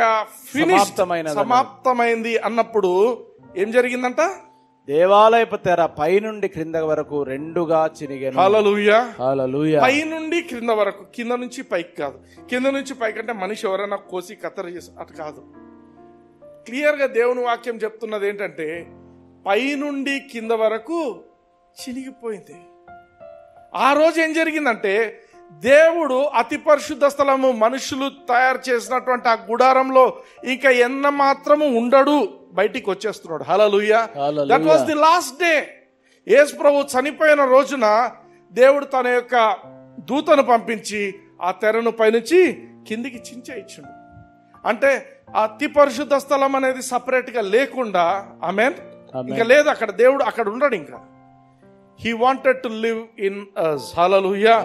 సమాప్తమైంది అన్నప్పుడు ఏం జరిగిందంట? దేవాలయపు తెర పైనుండి క్రింద వరకు రెండుగా చినిగెను. హల్లెలూయా. హల్లెలూయా. పైనుండి క్రింద వరకు, కింద నుంచి పైకి కాదు. కింద నుంచి పైకి అంటే మనిషి ఎవరైనా కోసి కత్తెర చేసి అటు కాదు. క్లియర్ గా దేవుని వాక్యం చెప్తున్నది ఏంటంటే పైనుండి కింద వరకు చినిగిపోయింది. ఆ రోజు ఏం జరిగిందంటే దేవుడు అతి పరిశుద్ధ స్థలము మనుషులు తయారు చేసినటువంటి ఆ గుడారంలో ఇంకా ఎన్న మాత్రము ఉండడు, బయటికి వచ్చేస్తున్నాడు. Hallelujah. That was the last day. Yesu ప్రభు చనిపోయిన రోజున దేవుడు తన యొక్క దూతను పంపించి ఆ తెరను పైనుంచి కిందికి చించేయించిండు. అంటే అతి పరిశుద్ధ స్థలం అనేది సపరేట్ గా లేకుండా, ఆమేన్, ఇంకా లేదు అక్కడ. దేవుడు అక్కడ ఉండడు ఇంకా. He wanted to live in us. Hallelujah.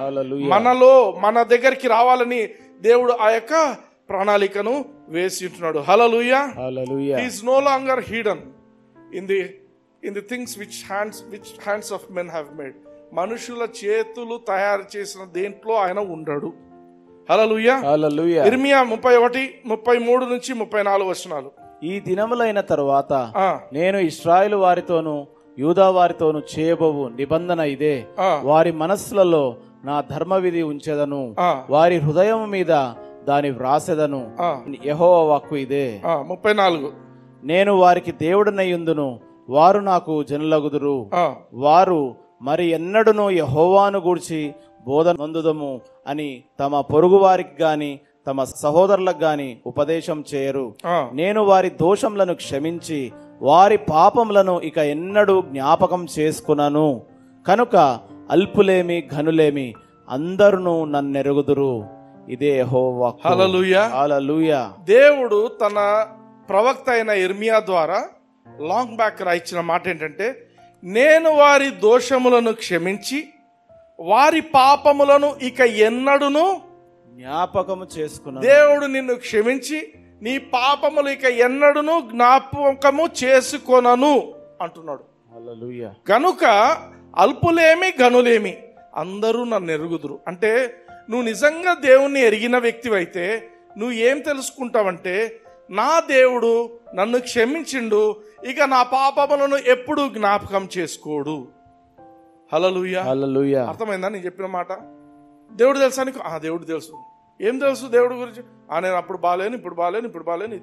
మనలో మన దగ్గరికి రావాలని దేవుడు ఆ యొక్క ప్రణాళికను వేసి ఉంటున్నాడు. Hallelujah. He is no longer hidden in the things which hands of men have made. మనుషుల చేతులు తయారు చేసిన దేంట్లో ఆయన ఉండడు. Hallelujah. ఇర్మియా 31:33-34 వచనాలు. ఈ దినములైన తరువాత నేను ఇశ్రాయేలు వారితోను యూదా వారితోను చేయబోవు నిబంధన ఇదే. వారి మనస్సులలో నా ధర్మ విధి ఉంచెదను, వారి హృదయం మీద దాని వ్రాసెదను. యెహోవా వాక్కు ఇదే. 34 నేను వారికి దేవుడనయ్యుందును, వారు నాకు జనులగుదురు. వారు మరి ఎన్నడును యెహోవాను గూర్చి బోధ నొందుదము అని తమ పొరుగు వారికి గాని తమ సహోదరులకు గాని ఉపదేశం చేయరు. నేను వారి దోషములను క్షమించి వారి పాపములను ఇక ఎన్నడూ జ్ఞాపకం చేసుకున్నాను. కనుక అల్పులేమి ఘనులేమి అందరూ నన్నెరుగుదురు. ఇదే యెహోవా వాక్కు. హల్లెలూయా. హల్లెలూయా. దేవుడు తన ప్రవక్త అయిన ఇర్మియా ద్వారా లాంగ్ బ్యాక్ రాయించిన మాట ఏంటంటే, నేను వారి దోషములను క్షమించి వారి పాపములను ఇక ఎన్నడును జ్ఞాపకము చేసుకున్నాను. దేవుడు నిన్ను క్షమించి నీ పాపములు ఇక ఎన్నడును జ్ఞాపకము చేసుకొనను అంటున్నాడు. హల్లెలూయా. కనుక అల్పులేమి ఘనులేమి అందరూ నన్ను ఎరుగుదురు. అంటే నువ్వు నిజంగా దేవుణ్ణి ఎరిగిన వ్యక్తివైతే నువ్వు ఏం తెలుసుకుంటావంటే, నా దేవుడు నన్ను క్షమించిండు, ఇక నా పాపములను ఎప్పుడు జ్ఞాపకం చేసుకోడు. హల్లెలూయా. హల్లెలూయా. అర్థమైందా నేను చెప్పిన మాట? దేవుడు తెలుసా నీకు? దేవుడు తెలుసు. ఏం తెలుసు దేవుడి గురించి? నేను అప్పుడు బాలేను, ఇప్పుడు బాలేను, ఇప్పుడు బాలేను.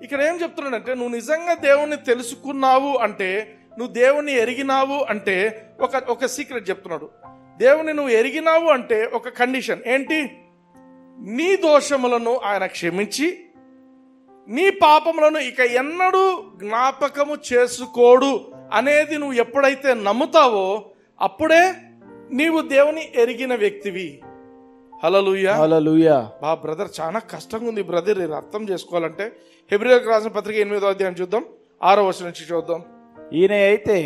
ఇక్కడ ఏం చెప్తున్నాడంటే, నువ్వు నిజంగా దేవుణ్ణి తెలుసుకున్నావు అంటే, నువ్వు దేవుణ్ణి ఎరిగినావు అంటే ఒక సీక్రెట్ చెప్తున్నాడు. దేవుని నువ్వు ఎరిగినావు అంటే ఒక కండిషన్ ఏంటి? నీ దోషములను ఆయన క్షమించి నీ పాపములను ఇక ఎన్నడూ జ్ఞాపకము చేసుకోడు అనేది నువ్వు ఎప్పుడైతే నమ్ముతావో అప్పుడే నీవు దేవుని ఎరిగిన వ్యక్తివి. హల్లెలూయా. హల్లెలూయా. బ్రదర్ చాలా కష్టంగా ఉంది బ్రదర్, ఇది అర్థం చేసుకోవాలంటే. హెబ్రీయులకు రాసిన పత్రిక 8వ అధ్యాయం చూద్దాం, 6వ వచనం నుంచి చూద్దాం. ఈయన అయితే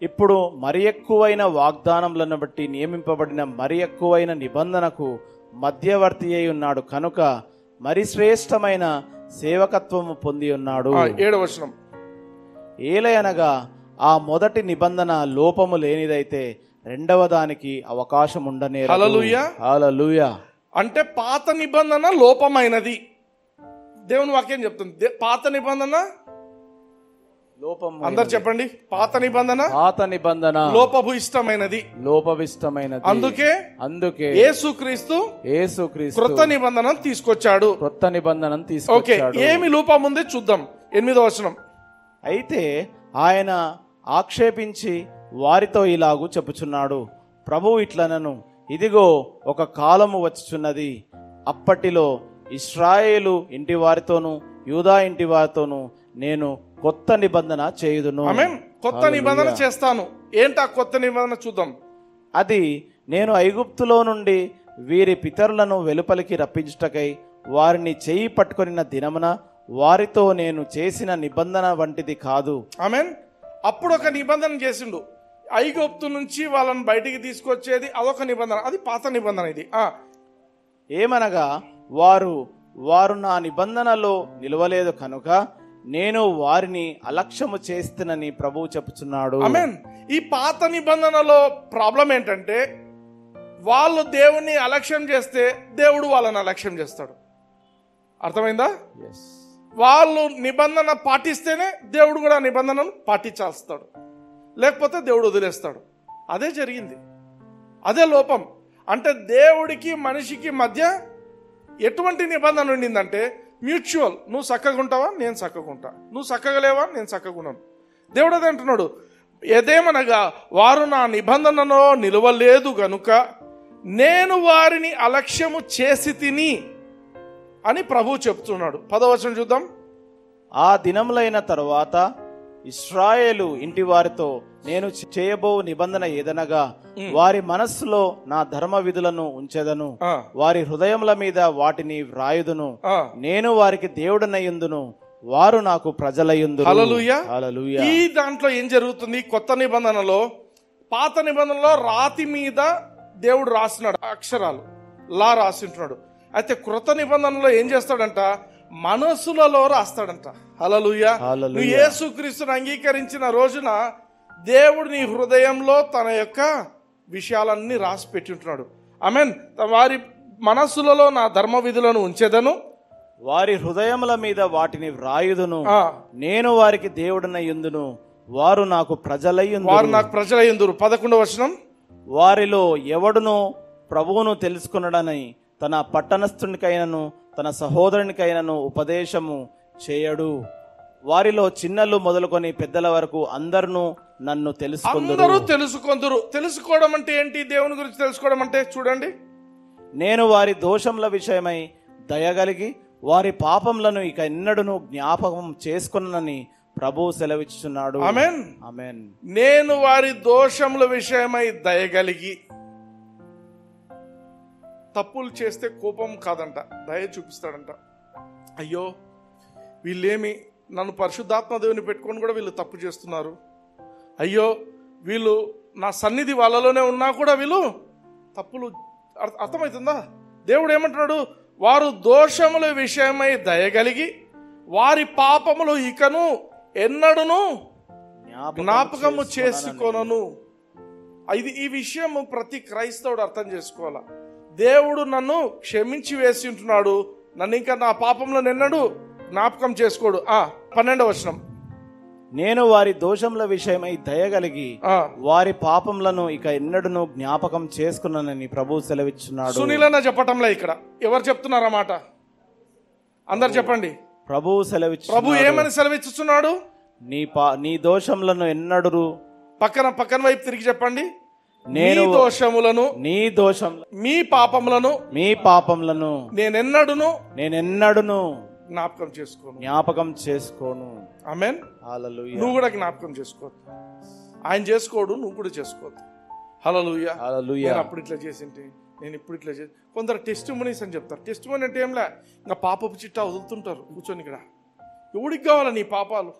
ఇప్పుడు మరి ఎక్కువైన వాగ్దానములను బట్టి నియమింపబడిన మరి ఎక్కువైన నిబంధనకు మధ్యవర్తి అయి ఉన్నాడు కనుక మరి శ్రేష్టమైన సేవకత్వము పొంది ఉన్నాడు. 7వ వచనం. ఏలయనగా ఆ మొదటి నిబంధన లోపము లేనిదైతే రెండవ దానికి అవకాశం ఉండనేరదు. హల్లెలూయా. హల్లెలూయా. అంటే పాత నిబంధన లోపమైనది. దేవుని వాక్యం చెప్తుంది పాత నిబంధన లోపము. అందరు చెప్పండి, పాత నిబంధన లోపభూయిష్టమైనది. అందుకే యేసుక్రీస్తు క్రొత్త నిబంధనను తీసుకొచ్చాడు. ఓకే, ఏమి లోపం ఉంది చూద్దాం. 8వ వచనం. అయితే ఆయన ఆక్షేపించి వారితో ఇలాగూ చెప్పుచున్నాడు, ప్రభువు ఇట్లనను, ఇదిగో ఒక కాలము వచ్చుచున్నది, అప్పటిలో ఇశ్రాయేలు ఇంటి వారితోను యూదా ఇంటి వారితోను నేను కొత్త నిబంధన చేయుదును. ఆమేన్. కొత్త నిబంధన చేస్తాను. ఏంటా కొత్త నిబంధన చూద్దాం. అది నేను ఐగుప్తులో నుండి వీరి పితరులను వెలుపలికి రప్పించుటకై వారిని చేయి పట్టుకొనిన దినమున వారితో నేను చేసిన నిబంధన వంటిది కాదు. ఆమేన్. అప్పుడు ఒక నిబంధన చేసిండు, ఐగుప్తు నుంచి వాళ్ళని బయటికి తీసుకొచ్చేది అదొక నిబంధన, అది పాత నిబంధన. ఇది ఏమనగా వారు నా నిబంధనలో నిలవలేదు కనుక నేను వారిని అలక్ష్యము చేస్తునని ప్రభువు చెప్పుచున్నాడు. ఆమేన్. ఈ పాత నిబంధనలో ప్రాబ్లం ఏంటంటే, వాళ్ళు దేవుణ్ణి అలక్ష్యం చేస్తే దేవుడు వాళ్ళని అలక్ష్యం చేస్తాడు. అర్థమైందా? వాళ్ళు నిబంధన పాటిస్తేనే దేవుడు కూడా నిబంధనను పాటించాల్స్తాడు, లేకపోతే దేవుడు వదిలేస్తాడు. అదే జరిగింది, అదే లోపం. అంటే దేవుడికి మనిషికి మధ్య ఎటువంటి నిబంధన ఉండిందంటే మ్యూచువల్. నువ్వు చక్కగా ఉంటావా, నేను చక్కగా ఉంటా. నువ్వు చక్కగా లేవా, నేను చక్కగా ఉన్నాను. దేవుడు అదే అంటున్నాడు, ఏదేమనగా వారు నా నిబంధనలో నిలవలేదు గనుక నేను వారిని అలక్ష్యము చేసి తిని అని ప్రభువు చెప్తున్నాడు. 10వ వచనం చూద్దాం. ఆ దినములైన తరువాత ఇశ్రాయేలు ఇంటి వారితో నేను చేయబో నిబంధన ఏదనగా వారి మనస్సులో నా ధర్మ విధులను ఉంచెదను, వారి హృదయముల మీద వాటిని వ్రాయుదును, నేను వారికి దేవుడనయ్యుందును, వారు నాకు ప్రజలయ్యుందురు. హల్లెలూయా. ఈ దాంట్లో ఏం జరుగుతుంది? కొత్త నిబంధనలో, పాత నిబంధనలో రాతి మీద దేవుడు రాసినాడు, అక్షరాలు లా రాసింటున్నాడు. అయితే క్రొత్త నిబంధనలో ఏం చేస్తాడంట? మనసులలో రాస్తాడంట. హల్లెలూయా. నువ్వు యేసుక్రీస్తుని అంగీకరించిన రోజున దేవుడు నీ హృదయంలో తన యొక్క విషయాలన్నీ రాసి పెట్టి ఉంటున్నాడు. ఆమేన్. వారి మనస్సులలో నా ధర్మ విధులను ఉంచెదను, వారి హృదయముల మీద వాటిని వ్రాయుదును, నేను వారికి దేవుడనయ్యుందును, వారు నాకు ప్రజలయ్యుందురు. 11వ వచనం. వారిలో ఎవడునో ప్రభువును తెలుసుకొనడని తన పట్టణస్థునికైనను తన సహోదరునికైనను ఉపదేశము చేయడు. వారిలో చిన్నలు మొదలుకొని పెద్దల వరకు అందరూ నన్ను తెలుసుకొందురు. తెలుసుకోవడం అంటే ఏంటి? దేవుని గురించి తెలుసుకోవడం అంటే చూడండి, నేను వారి దోషముల విషయమై దయగలిగి వారి పాపములను ఇక ఎన్నడూను జ్ఞాపకం చేసుకొనని ప్రభువు సెలవిచ్చుచున్నాడు. ఆమేన్, ఆమేన్. నేను వారి దోషముల విషయమై దయగలిగి. తప్పులు చేస్తే కోపం కాదంట, దయ చూపిస్తాడంట. అయ్యో వీళ్ళేమి నన్ను పరిశుద్ధాత్మ దేవుని పెట్టుకొని కూడా వీళ్ళు తప్పు చేస్తున్నారు, అయ్యో వీళ్ళు నా సన్నిధి వాళ్ళలోనే ఉన్నా కూడా వీళ్ళు తప్పులు. అర్థమవుతుందా? దేవుడు ఏమంటున్నాడు? వారు దోషముల విషయమై దయగలిగి వారి పాపములు ఇకను ఎన్నడును జ్ఞాపకము చేసుకొనను. ఇది ఈ విషయం ప్రతి క్రైస్తవుడు అర్థం చేసుకోవాలా. దేవుడు నన్ను క్షమించి వేసి ఉంటున్నాడు, నన్ను ఇంకా నా పాపంలో ఎన్నడూ జ్ఞాపకం చేసుకోడు. 12వ వచనం, నేను వారి దోషముల విషయమై దయగలిగి వారి పాపములను ఇక ఎన్నడూను జ్ఞాపకం చేసుకున్నానని ప్రభు సెలవిచ్చున్నాడు. సునీలన్న చెప్పటంలా ఇక్కడ ఎవరు చెప్తున్నారు అన్నమాట? అందరు చెప్పండి. ప్రభు సెలవిచ్చు. ప్రభు ఏమని సెలవిచ్చుచున్నాడు? నీ దోషములను ఎన్నడూ. పక్కన వైపు తిరిగి చెప్పండి. నేను దోషములను నీ దోషం మీ పాపములను నేనెన్నడూను జ్ఞాపకం చేసుకోను. ఆమేన్. హల్లెలూయా. నువ్వు కూడా జ్ఞాపకం చేసుకోవద్దు. ఆయన చేసుకోడు, నువ్వు కూడా చేసుకోవద్దు. హల్లెలూయా. హల్లెలూయా. నేను అప్పుడు ఇట్లా చేసింటే, నేను ఇప్పుడు ఇట్లా చేసి. కొందరు టెస్టిమోనీస్ అని చెప్తారు. టెస్టిమోనీ అంటే ఏంలే, ఇంకా పాపపు చిట్టా వదులుతుంటారు కూర్చొని. ఇక్కడ ఎవడికి కావాలా నీ పాపాలు?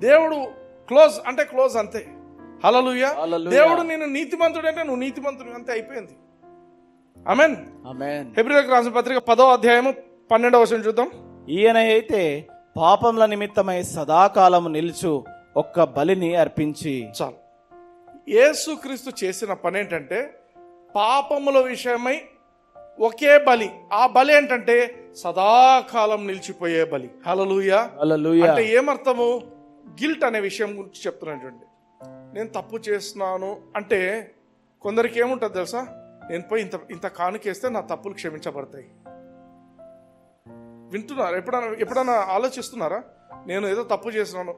దేవుడు క్లోజ్ అంటే క్లోజ్ అంతే. హల్లెలూయా. దేవుడు నేను నీతిమంతుడు అంటే నువ్వు నీతిమంతుడు అంతే, అయిపోయింది. ఆమేన్, ఆమేన్. హెబ్రీయులకు రాసిన పత్రిక 10వ అధ్యాయము 12వ వచనం చూద్దాం. ఈయన అయితే పాపముల నిమిత్తమై సదాకాలము నిలుచు ఒక్క బలిని అర్పించి. చాలు. యేసుక్రీస్తు చేసిన పని ఏంటంటే పాపముల విషయమై ఒకే బలి. ఆ బలి ఏంటంటే సదాకాలం నిలిచిపోయే బలి. హల్లెలూయా. హల్లెలూయా. అంటే ఏమర్థము? గిల్ట్ అనే విషయం గురించి చెప్తున్నాను చూడండి. నేను తప్పు చేస్తున్నాను అంటే కొందరికి ఏముంటుంది తెలుసా? నేను పోయి ఇంత కానుకేస్తే నా తప్పులు క్షమించబడతాయి. వింటున్నారు? ఎప్పుడైనా ఆలోచిస్తున్నారా? నేను ఏదో తప్పు చేస్తున్నాను,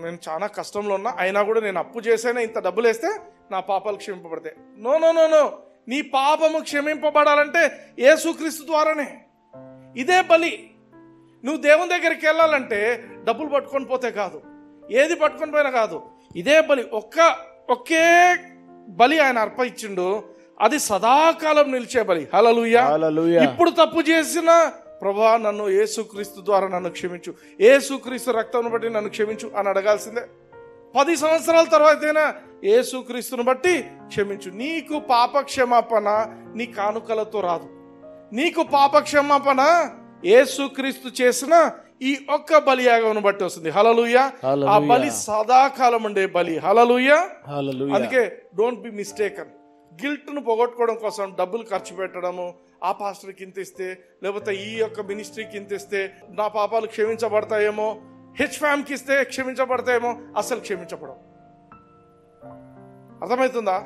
నేను చాలా కష్టంలో ఉన్నా, అయినా కూడా నేను అప్పు చేసైనా ఇంత డబ్బులు వేస్తే నా పాపాలు క్షమింపబడతాయి. No no no no. నీ పాపము క్షమింపబడాలంటే యేసుక్రీస్తు ద్వారానే. ఇదే బలి. నువ్వు దేవుని దగ్గరికి వెళ్ళాలంటే డబ్బులు పట్టుకొని పోతే కాదు, ఏది పట్టుకొని పోయినా కాదు. ఇదే బలి. ఒకే బలి ఆయన అర్పించిండు, అది సదాకాలం నిలిచే బలి. హల్లెలూయా. ఇప్పుడు తప్పు చేసిన ప్రభువా నన్ను యేసుక్రీస్తు ద్వారా నన్ను క్షమించు, యేసుక్రీస్తు రక్తం బట్టి నన్ను క్షమించు అని అడగాల్సిందే. 10 సంవత్సరాల తర్వాతైనా యేసుక్రీస్తుని బట్టి క్షమించు. నీకు పాప క్షమాపణ నీ కానుకలతో రాదు. నీకు పాప క్షమాపణ యేసుక్రీస్తు చేసిన ఈ ఒక్క బలియాగమును బట్టి వస్తుంది. హల్లెలూయా. ఆ బలి సదాకాలం ఉండే బలి. హల్లెలూయా. అందుకే డోంట్ బి మిస్టేకన్. గిల్ట్ ను పోగొట్టుకోవడం కోసం డబ్బులు ఖర్చు పెట్టడము, ఆ పాస్టర్కి ఇంత ఇస్తే, లేకపోతే ఈ యొక్క మినిస్ట్రీకి ఇంత ఇస్తే నా పాపాలు క్షమించబడతాయేమో, HFAMకి ఇస్తే క్షమించబడతాయేమో, అసలు క్షమించబడవు. అర్థమవుతుందా?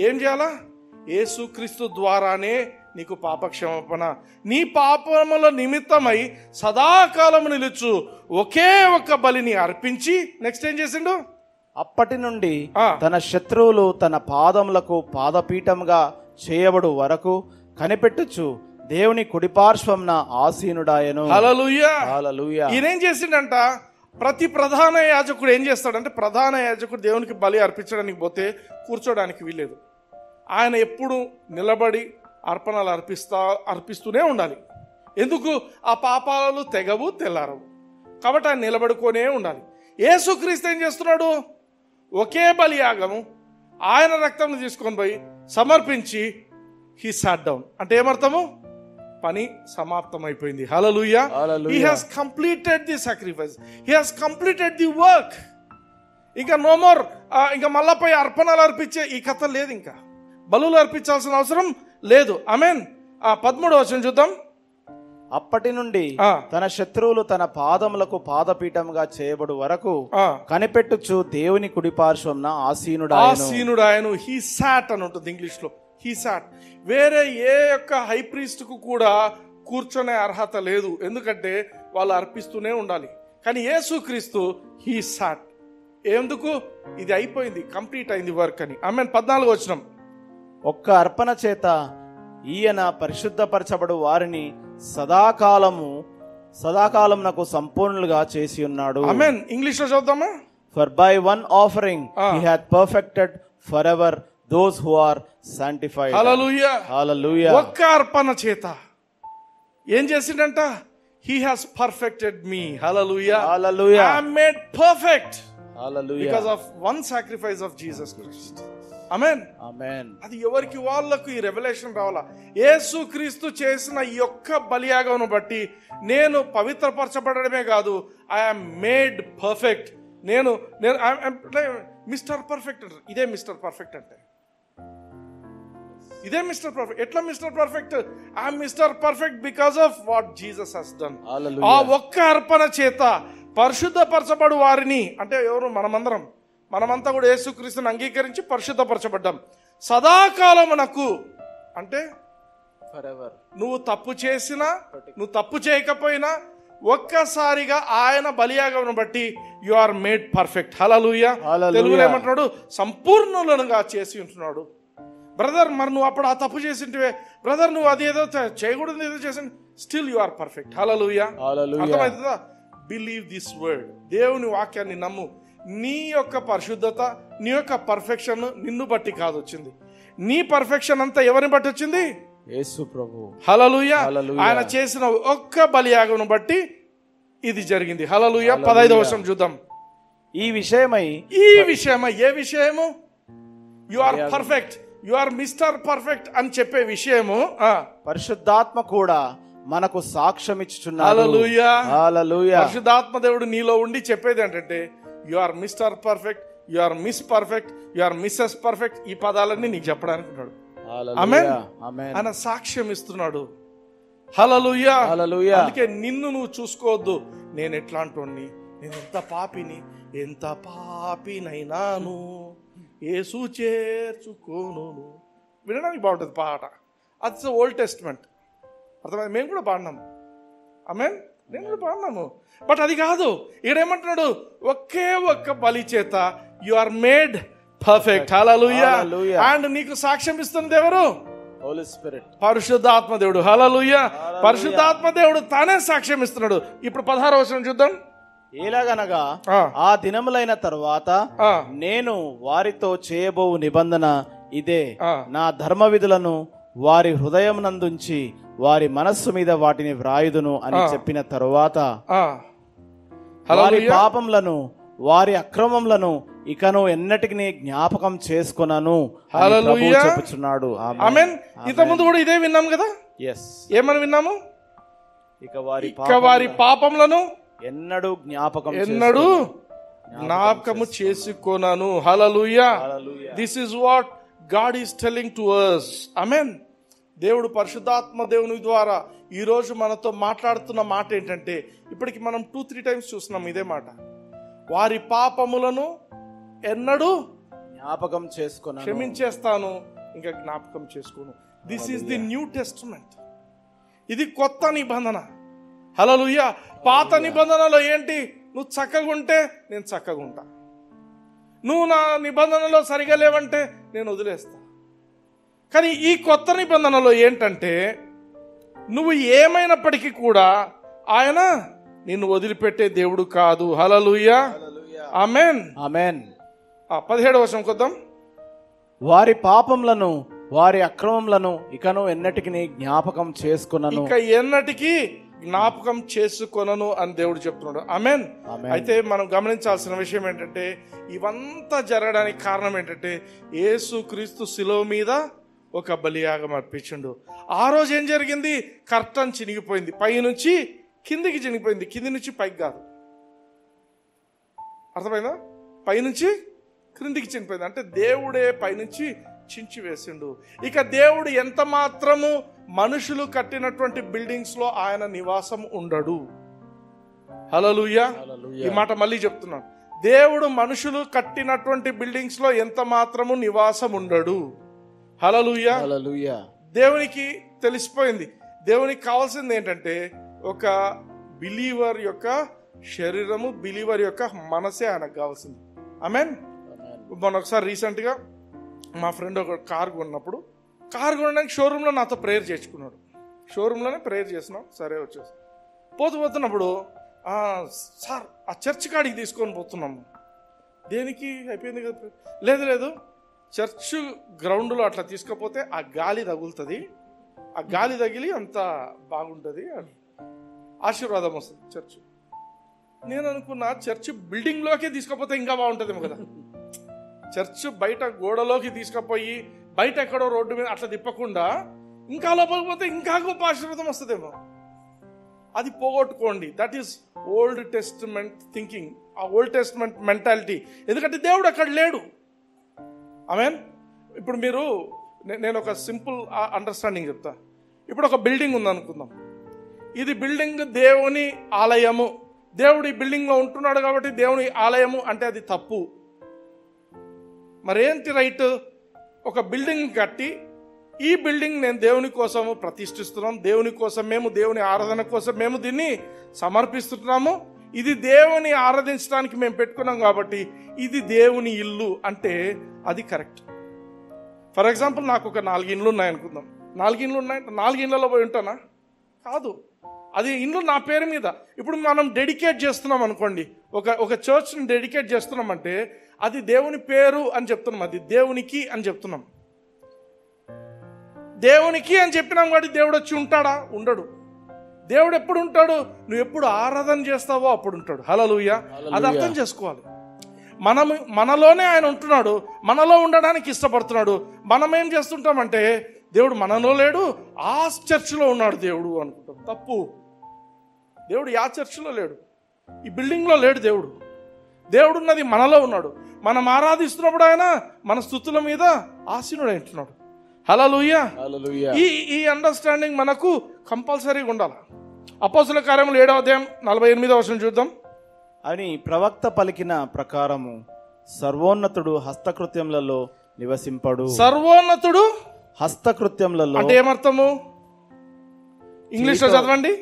ఏం చేయాలా? యేసుక్రీస్తు ద్వారానే నీకు పాప క్షమాపణ. నీ పాపముల నిమిత్తమై సదాకాలము నిలుచు ఒకే ఒక్క బలిని అర్పించి. నెక్స్ట్ ఏం చేసిండు? అప్పటి నుండి తన శత్రువులు తన పాదములకు పాదపీఠంగా చేయబడు వరకు కనిపెట్టుచు దేవుని కుడిపార్శ్వంన ఆసీనుడాయను. హల్లెలూయా. హల్లెలూయా. ఈయనేం చేసిండంట? ప్రతి ప్రధాన యాజకుడు ఏం చేస్తాడంటే, ప్రధాన యాజకుడు దేవునికి బలి అర్పించడానికి పోతే కూర్చోడానికి వీలేదు. ఆయన ఎప్పుడు నిలబడి అర్పణలు అర్పిస్తూనే ఉండాలి. ఎందుకు? ఆ పాపాలు తెగవు, తెల్లారవు. కాబట్టి ఆయన నిలబడుకొనే ఉండాలి. యేసుక్రీస్తు ఏం చేస్తున్నాడు? ఒకే బలియాగము ఆయన రక్తం తీసుకొని పోయి సమర్పించి హీ సాట్ డౌన్. అంటే ఏమర్థము? పని సమాప్తం అయిపోయింది. Hallelujah. He has completed the sacrifice, he has completed the work. ఇంకా నో మోర్. ఇంకా మళ్ళా పోయి అర్పణలు అర్పించే ఈ కథ లేదు, ఇంకా బలులు అర్పించాల్సిన అవసరం లేదు. ఆమేన్. 13వ వచనం చూద్దాం. అప్పటి నుండి తన శత్రువులు తన పాదములకు పాదపీఠముగా చేయబడు వరకు కనిపెట్టుచు దేవుని కుడిపార్శ్వంన ఆసీనుడాయను. హీ సాట్ అని ఉంటుంది ఇంగ్లీష్ లో. హీ సాట్. వేరే ఏ యొక్క హై ప్రీస్ట్ కు కూడా కూర్చొనే అర్హత లేదు, ఎందుకంటే వాళ్ళు అర్పిస్తూనే ఉండాలి. కానీ యేసుక్రీస్తు హీ సాట్. ఎందుకు? ఇది అయిపోయింది, కంప్లీట్ అయింది వర్క్ అని. ఆమెన్. 14వ వచనం. ఒక్క అర్పణ చేత ఈయన పరిశుద్ధపరచబడు వారిని సదాకాలం నాకు సంపూర్ణులుగా చేసి ఉన్నాడు. ఆమెన్. ఇంగ్లీష్ లో చూద్దామా? For by one offering he hath perfected forever those who are sanctified. Hallelujah. Hallelujah. ఒక్క అర్పణ చేత ఏం చేసిండంట? He has perfected me. Hallelujah. Hallelujah. I am made perfect. Hallelujah. Because of one sacrifice of Jesus Christ. Amen. Amen. అది ఎవరికి వాళ్ళకు ఈ revolution రావాలా? యేసుక్రీస్తు చేసిన ఈ యొక్క బలియాగమును బట్టి నేను పవిత్రపరచబడమే కాదు, ఐ యామ్ మేడ్ పర్ఫెక్ట్. నేను మిస్టర్ పర్ఫెక్ట్. ఇదే మిస్టర్ పర్ఫెక్ట్ అంటే, ఇదే మిస్టర్ పర్ఫెక్ట్. ఎట్లా mister perfect? I'm mister perfect because of what Jesus has done. ఆ ఒక్క అర్పణ చేత పరిశుద్ధపరచబడు వారిని, అంటే ఎవరు? మనమంతా కూడా యేసుక్రీస్తుని అంగీకరించి పరిశుద్ధపరచబడ్డాం. సదాకాలమునకు అంటే ఫరెవర్. నువ్వు తప్పు చేసినా, నువ్వు తప్పు చేయకపోయినా, ఒక్కసారిగా ఆయన బలియాగమును బట్టి యు ఆర్ మేడ్ పర్ఫెక్ట్. హల్లెలూయా. తెలుగులో ఏమంటున్నాడు? సంపూర్ణులుగా చేసి ఉంటున్నాడు. బ్రదర్, మరి నువ్వు అప్పుడు ఆ తప్పు చేసింటివే బ్రదర్, నువ్వు అది ఏదో చేయకూడదు ఏదో చేసి, స్టిల్ యు ఆర్ పర్ఫెక్ట్. హల్లెలూయా. అర్థమవుతుందా? Believe this word. దేవుని వాక్యాన్ని నమ్ము. నీ యొక్క పరిశుద్ధత, నీ యొక్క పర్ఫెక్షన్ నిన్ను బట్టి కాదు వచ్చింది. నీ పర్ఫెక్షన్ అంతా ఎవరిని బట్టి వచ్చింది? యేసు ప్రభు. హల్లెలూయా. ఆయన చేసిన ఒక్క బలియాగమును బట్టి ఇది జరిగింది. హల్లెలూయా. 15వ వచనం చూద్దాం. ఈ విషయమై ఏ విషయము? You are perfect, you are Mr perfect అని చెప్పే విషయము పరిశుద్ధాత్మ కూడా మనకు సాక్ష్యం ఇచ్చుచున్నాడు. హల్లెలూయా. హల్లెలూయా. పరిశుద్ధాత్మ దేవుడు నీలో ఉండి చెప్పేది ఏంటంటే, you are Mr perfect, you are Miss perfect, you are Mrs perfect. ఈ పదాలన్నీ నీకు చెప్పడానికి ఉన్నాడు. ఆమేన్. ఆయన సాక్ష్యం ఇస్తున్నాడు. హల్లెలూయా. అందుకే నిన్ను నువ్వు చూసుకోవద్దు. నేను ఎట్లాంటోని, నేను ఎంత పాపినైనాను యేసు చేర్చుకోను. వినడానికి బాగుంటుంది పాట. అది ఓల్డ్ టెస్ట్మెంట్. అర్థమైంది? మేము కూడా పాడినాము. ఆమేన్. నేను కూడా పాడినాము. బట్ అది కాదు. ఈడేమంటున్నాడు? ఒకే ఒక్క బలి చేత you are made perfect. Hallelujah. And నీకు సాక్ష్యం ఇస్తున్నది ఎవరు? హోలీ స్పిరిట్, పరిశుద్ధాత్మ దేవుడు. హల్లెలూయా. పరిశుద్ధాత్మ దేవుడు తానే సాక్ష్యం ఇస్తున్నాడు. ఇప్పుడు 16వ వచనం చూద్దాం. ఎలాగనగా ఆ దినములైన తరువాత నేను వారితో చేయబోవు నిబంధన ఇదే, నా ధర్మ విధులను వారి హృదయం నందుంచి వారి మనస్సు మీద వాటిని వ్రాయుదును అని చెప్పిన తరువాత వారి పాపములను వారి అక్రమములను ఇకను ఎన్నటికి జ్ఞాపకం చేసుకొనను చెప్పుచున్నాడు. ఆమేన్. ఇంత ముందు కూడా ఇదే విన్నాం కదా. ఏమని విన్నాము? ఇక వారి పాపములను ఎన్నడూ జ్ఞాపకము చేసుకొనను. Hallelujah. This is what God is telling to us. Amen. దేవుడు పరిశుద్ధాత్మ దేవుని ద్వారా ఈ రోజు మనతో మాట్లాడుతున్న మాట ఏంటంటే, ఇప్పటికి మనం 2-3 టైమ్స్ చూస్తున్నాం ఇదే మాట. వారి పాపములను ఎన్నడూ జ్ఞాపకం చేసుకొను, క్షమించేస్తాను, ఇంకా జ్ఞాపకం చేసుకోను. This is the new testament. ఇది కొత్త నిబంధన. హల్లెలూయా. పాత నిబంధనలో ఏంటి? నువ్వు చక్కగా ఉంటే నేను చక్కగా ఉంటా, నువ్వు నా నిబంధనలో సరిగా లేవంటే నేను వదిలేస్తా. కానీ ఈ కొత్త నిబంధనలో ఏంటంటే, నువ్వు ఏమైనప్పటికీ కూడా ఆయన నిన్ను వదిలిపెట్టే దేవుడు కాదు. హల్లెలూయా. ఆమేన్. ఆమేన్. 17వ వచనం కొద్దాం. వారి పాపములను వారి అక్రమములను ఇకను ఎన్నటికి జ్ఞాపకం చేసుకొనను, ఇక ఎన్నటికి జ్ఞాపకం చేసుకొనను అని దేవుడు చెప్తున్నాడు. ఆమేన్. అయితే మనం గమనించాల్సిన విషయం ఏంటంటే, ఇవంతా జరగడానికి కారణం ఏంటంటే, యేసుక్రీస్తు శిలువ మీద ఒక బలియాగం అర్పించిండు. ఆ రోజు ఏం జరిగింది? కర్టన్ చినిగిపోయింది. పై నుంచి కిందికి చినిగిపోయింది, కింది నుంచి పైకి కాదు. అర్థమైందా? పైనుంచి క్రిందికి చినిపోయింది. అంటే దేవుడే పైనుంచి చించి వేసిండు. ఇక దేవుడు ఎంత మాత్రము మనుషులు కట్టినటువంటి బిల్డింగ్స్ లో ఆయన నివాసం ఉండడు. హల్లెలూయా. ఈ మాట మళ్ళీ చెప్తున్నాను. దేవుడు మనుషులు కట్టినటువంటి బిల్డింగ్స్ లో ఎంత మాత్రము నివాసం ఉండడు. హల్లెలూయా. హల్లెలూయా. దేవునికి తెలిసిపోయింది. దేవునికి కావాల్సింది ఏంటంటే ఒక బిలీవర్ యొక్క శరీరము, బిలీవర్ యొక్క మనసే ఆయనకు కావాల్సింది. ఆమేన్. మొన్న ఒకసారి రీసెంట్గా మా ఫ్రెండ్ ఒక కార్ కొన్నప్పుడు, కార్ కొనడానికి షోరూంలో నాతో ప్రేయర్ చేసుకున్నాడు. షోరూంలోనే ప్రేయర్ చేసినాం, సరే వచ్చేసి పోతున్నప్పుడు సార్ ఆ చర్చ్ కాడికి తీసుకొని పోతున్నాము. దేనికి? అయిపోయింది కదా. లేదు చర్చ్ గ్రౌండ్లో అట్లా తీసుకపోతే ఆ గాలి తగులుతుంది, ఆ గాలి తగిలి అంత బాగుంటుంది అని ఆశీర్వాదం వస్తుంది చర్చ్. నేను అనుకున్నా చర్చ్ బిల్డింగ్లోకే తీసుకపోతే ఇంకా బాగుంటుందేమో కదా. చర్చ్ బయట గోడలోకి తీసుకుపోయి బయట ఎక్కడో రోడ్డు మీద అట్లా తిప్పకుండా ఇంకా లోపలికి పోతే ఇంకా గొప్ప ఆశీర్వాదం వస్తుందేమో. అది పోగొట్టుకోండి. That is Old Testament thinking, ఆ ఓల్డ్ టెస్ట్మెంట్ మెంటాలిటీ. ఎందుకంటే దేవుడు అక్కడ లేడు. ఆమేన్. ఇప్పుడు మీరు, నేను ఒక సింపుల్ అండర్స్టాండింగ్ చెప్తా. ఇప్పుడు ఒక బిల్డింగ్ ఉందనుకుందాం. ఇది బిల్డింగ్ దేవుని ఆలయము, దేవుడు ఈ బిల్డింగ్లో ఉంటున్నాడు కాబట్టి దేవుని ఆలయము అంటే అది తప్పు. మరేంటి రైట్? ఒక బిల్డింగ్ కట్టి ఈ బిల్డింగ్ నేను దేవుని కోసం ప్రతిష్ఠిస్తున్నాం, దేవుని కోసం మేము, దేవుని ఆరాధన కోసం మేము దీన్ని సమర్పిస్తున్నాము, ఇది దేవుని ఆరాధించడానికి మేము పెట్టుకున్నాం కాబట్టి ఇది దేవుని ఇల్లు అంటే అది కరెక్ట్. ఫర్ ఎగ్జాంపుల్ నాకు ఒక 4 ఇండ్లు ఉన్నాయి అనుకుందాం. 4 ఇండ్లు ఉన్నాయి, 4 ఇండ్లలో పోయి ఉంటానా? కాదు. అది ఇండ్లు నా పేరు మీద. ఇప్పుడు మనం డెడికేట్ చేస్తున్నాం అనుకోండి, ఒక చర్చ్ని డెడికేట్ చేస్తున్నామంటే అది దేవుని పేరు అని చెప్తున్నాం, అది దేవునికి అని చెప్తున్నాం. దేవునికి అని చెప్పినాం కాబట్టి దేవుడు వచ్చి ఉంటాడా? ఉండడు. దేవుడు ఎప్పుడు ఉంటాడు? నువ్వు ఎప్పుడు ఆరాధన చేస్తావో అప్పుడు ఉంటాడు. హల్లెలూయా. అది అర్థం చేసుకోవాలి. మనలోనే ఆయన ఉంటున్నాడు, మనలో ఉండడానికి ఇష్టపడుతున్నాడు. మనం ఏం చేస్తుంటామంటే దేవుడు మనలో లేడు, ఆ చర్చిలో ఉన్నాడు దేవుడు అనుకుంటాం. తప్పు. దేవుడు ఆ చర్చిలో లేడు, ఈ బిల్డింగ్లో లేడు. దేవుడు ఉన్నది మనలో ఉన్నాడు. మనం ఆరాధిస్తున్నప్పుడు ఆయన మన స్తుతుల మీద ఆసీనుడు అంటున్నాడు. హల్లెలూయా. ఈ అండర్స్టాండింగ్ మనకు కంపల్సరీగా ఉండాలి. అపోస్తలుల కార్యములు 7వ అధ్యాయం 48వ వచనం చూద్దాం. అని ప్రవక్త పలికిన ప్రకారము సర్వోన్నతుడు హస్తకృత్యములలో నివసింపడు. సర్వోన్నతుడు హస్తకృత్యములలో అంటే ఏమర్థము? ఇంగ్లీష్ లో చదవండి.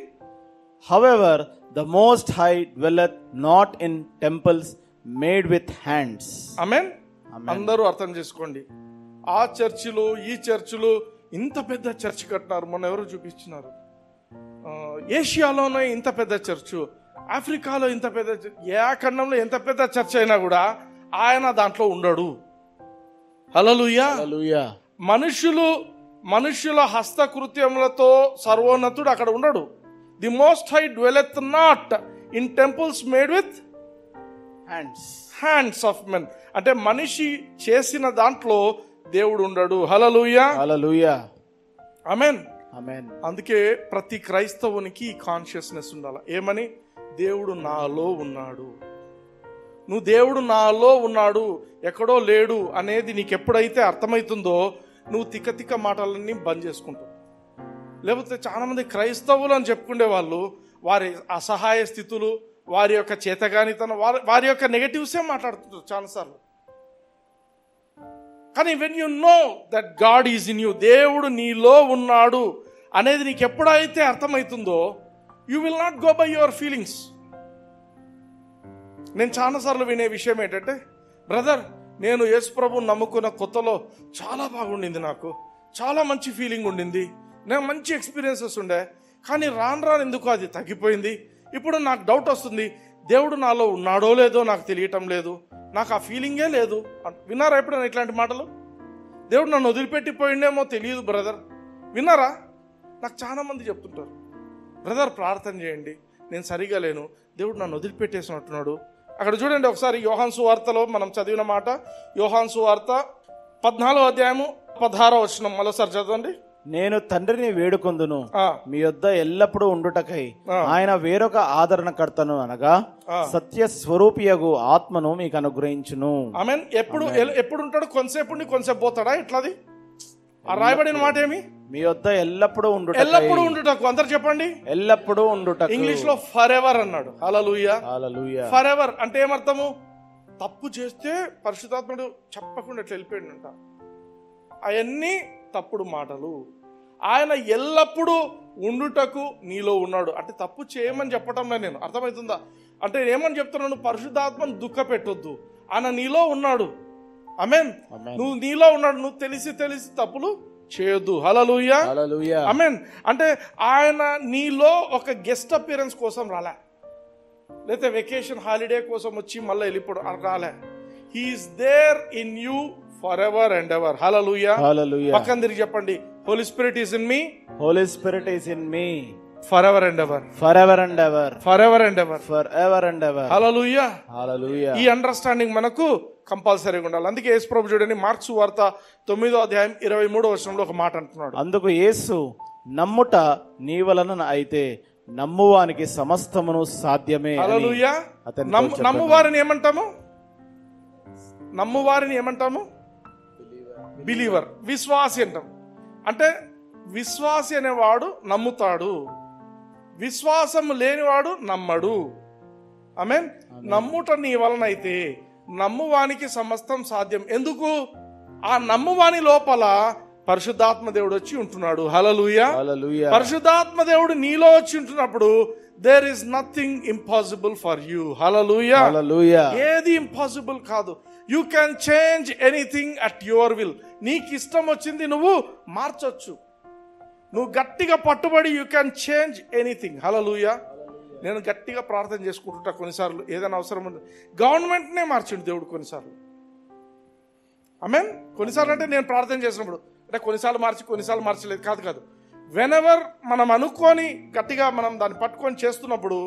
However, the Most High dwelleth not in temples made with hands. ఆమేన్. అందరూ అర్థం చేసుకోండి. ఆ చర్చిలు, ఈ చర్చిలు, ఇంత పెద్ద చర్చ్ కట్టినారు. మొన్న ఎవరు చూపించినారు, ఏషియాలోనే ఇంత పెద్ద చర్చు, ఆఫ్రికాలో ఇంత పెద్ద, ఏ ఖండంలో ఎంత పెద్ద చర్చ్ అయినా కూడా ఆయన దాంట్లో ఉండడు. హల్లెలూయా. మనుషుల హస్తకృత్యములతో సర్వోన్నతుడు అక్కడ ఉండడు. The Most High dwelleth not in temples made with hands of men. అంటే మనిషి చేసిన దాంట్లో దేవుడు ఉండడు. హల్లెలూయా. ఆమేన్. అందుకే ప్రతి క్రైస్తవునికి కాన్షియస్నెస్ ఉండాలి. ఏమని? దేవుడు నాలో ఉన్నాడు. నువ్వు దేవుడు నాలో ఉన్నాడు, ఎక్కడో లేడు అనేది నీకు ఎప్పుడైతే అర్థమవుతుందో నువ్వు తిక్క మాటలన్నీ బంద్ చేసుకుంటావు. లేకపోతే చాలా మంది క్రైస్తవులు అని చెప్పుకునే వాళ్ళు వారి అసహాయ స్థితులు, వారి యొక్క చేతగానితనం, వారి యొక్క నెగటివ్సే మాట్లాడుతుంటారు చాలాసార్లు. కానీ when you know that God is in you, దేవుడు నీలో ఉన్నాడు అనేది నీకు ఎప్పుడైతే అర్థమవుతుందో you will not go by your feelings. నేను చాలాసార్లు వినే విషయం ఏంటంటే, బ్రదర్ నేను యేసు ప్రభువుని నమ్ముకున్న కొత్తలో చాలా బాగుండింది, నాకు చాలా మంచి ఫీలింగ్ ఉండింది, నాకు మంచి ఎక్స్పీరియన్సెస్ ఉండే, కానీ రాను ఎందుకు అది తగ్గిపోయింది. ఇప్పుడు నాకు డౌట్ వస్తుంది, దేవుడు నాలో ఉన్నాడో లేదో నాకు తెలియటం లేదు, నాకు ఆ ఫీలింగే లేదు. విన్నారా ఎప్పుడైనా ఇట్లాంటి మాటలు? దేవుడు నన్ను వదిలిపెట్టిపోయిండేమో తెలియదు బ్రదర్. విన్నారా? నాకు చాలా మంది చెప్తుంటారు, బ్రదర్ ప్రార్థన చేయండి, నేను సరిగా లేను, దేవుడు నన్ను వదిలిపెట్టేసినట్టున్నాడు. అక్కడ చూడండి ఒకసారి యోహాను సువార్తలో మనం చదివిన మాట, యోహాను సువార్త 14వ అధ్యాయము 16వ వచనం మరోసారి చదవండి. నేను తండ్రిని వేడుకొందును, మీ యొద్ద ఎల్లప్పుడూ ఉండుటకై ఆయన వేరొక ఆదరణకర్తను అనగా సత్య స్వరూపియగు ఆత్మను మీకు అనుగ్రహించును. ఆమేన్. ఎప్పుడు ఉంటాడు? కొంతసేపు పోతాడా? ఎట్లాది ఆ రాయబడిన మాట ఏమి? మీ యొద్ద ఎల్లప్పుడూ ఉండుటకు. అందరు చెప్పండి, ఎల్లప్పుడూ ఉండుటకు. ఇంగ్లీష్ లో ఫర్ ఎవర్ అన్నాడు. హల్లెలూయా. ఫర్ ఎవర్ అంటే ఏమర్థము? తప్పు చేస్తే పరిశుద్ధాత్ముడు చెప్పకుండా ఎట్లా వెళ్ళిపోయాడంట. అవన్నీ తప్పుడు మాటలు. ఆయన ఎల్లప్పుడూ ఉండుటకు నీలో ఉన్నాడు. అంటే తప్పు చేయమని చెప్పటంలో నేను, అర్థమవుతుందా? అంటే ఏమని చెప్తున్నాను? పరిశుద్ధాత్మను దుఃఖ పెట్టొద్దు, ఆయన నీలో ఉన్నాడు. ఆమేన్. నువ్వు నీలో ఉన్నాడు, నువ్వు తెలిసి తప్పులు చేయొద్దు. హల్లెలూయా. ఆమేన్. అంటే ఆయన నీలో ఒక గెస్ట్ అపియరెన్స్ కోసం రాలే, లేకపోతే వెకేషన్ హాలిడే కోసం వచ్చి మళ్ళీ వెళ్ళిపోవడం రాలే. He is there in you for ever and ever. Hallelujah. పక్కన తిరిగి చెప్పండి, Holy spirit is in me. Holy spirit is in me forever and ever. Forever and ever. Forever and ever. Forever and ever. Hallelujah. Hallelujah. ఈ understanding మనకు కంపల్సరీగా ఉండాలి. అందుకే యేసు ప్రభు చూడండి, mark సువార్త 9:23 ఒక మాట అంటున్నాడు. అందుకు యేసు, నమ్ముట నీ వలన అయితే నమ్మువానికి సమస్తమును సాధ్యమే. హల్లెలూయా. నమ్మువారిని ఏమంటాము? నమ్మువారిని ఏమంటాము? బిలీవర్, విశ్వాసి అంటాం. అంటే విశ్వాసి అనేవాడు నమ్ముతాడు, విశ్వాసం లేనివాడు నమ్మడు. ఆమేన్. నమ్ముట నీ వలన అయితే నమ్మువానికి సమస్తం సాధ్యం. ఎందుకు? ఆ నమ్మువాని లోపల పరిశుద్ధాత్మ దేవుడు వచ్చి ఉంటున్నాడు. హల్లెలూయా. పరిశుద్ధాత్మ దేవుడు నీలో వచ్చి ఉంటున్నప్పుడు there is nothing impossible for you. Hallelujah. ఏది ఇంపాసిబుల్ కాదు. You can change anything at your will. నీకు ఇష్టం వచ్చింది నువ్వు మార్చొచ్చు. నువ్వు గట్టిగా పట్టుబడి you can change anything. Hallelujah. నేను గట్టిగా ప్రార్థన చేసుకుంటుంటా కొన్నిసార్లు, ఏదైనా అవసరం ఉంది. గవర్నమెంట్నే మార్చిండు దేవుడు కొన్నిసార్లు. ఆమేన్. కొన్నిసార్లు అంటే నేను ప్రార్థన చేసినప్పుడు, అంటే కొన్నిసార్లు మార్చలేదు కాదు. వెనెవర్ మనం అనుకొని గట్టిగా మనం దాన్ని పట్టుకొని చేస్తున్నప్పుడు,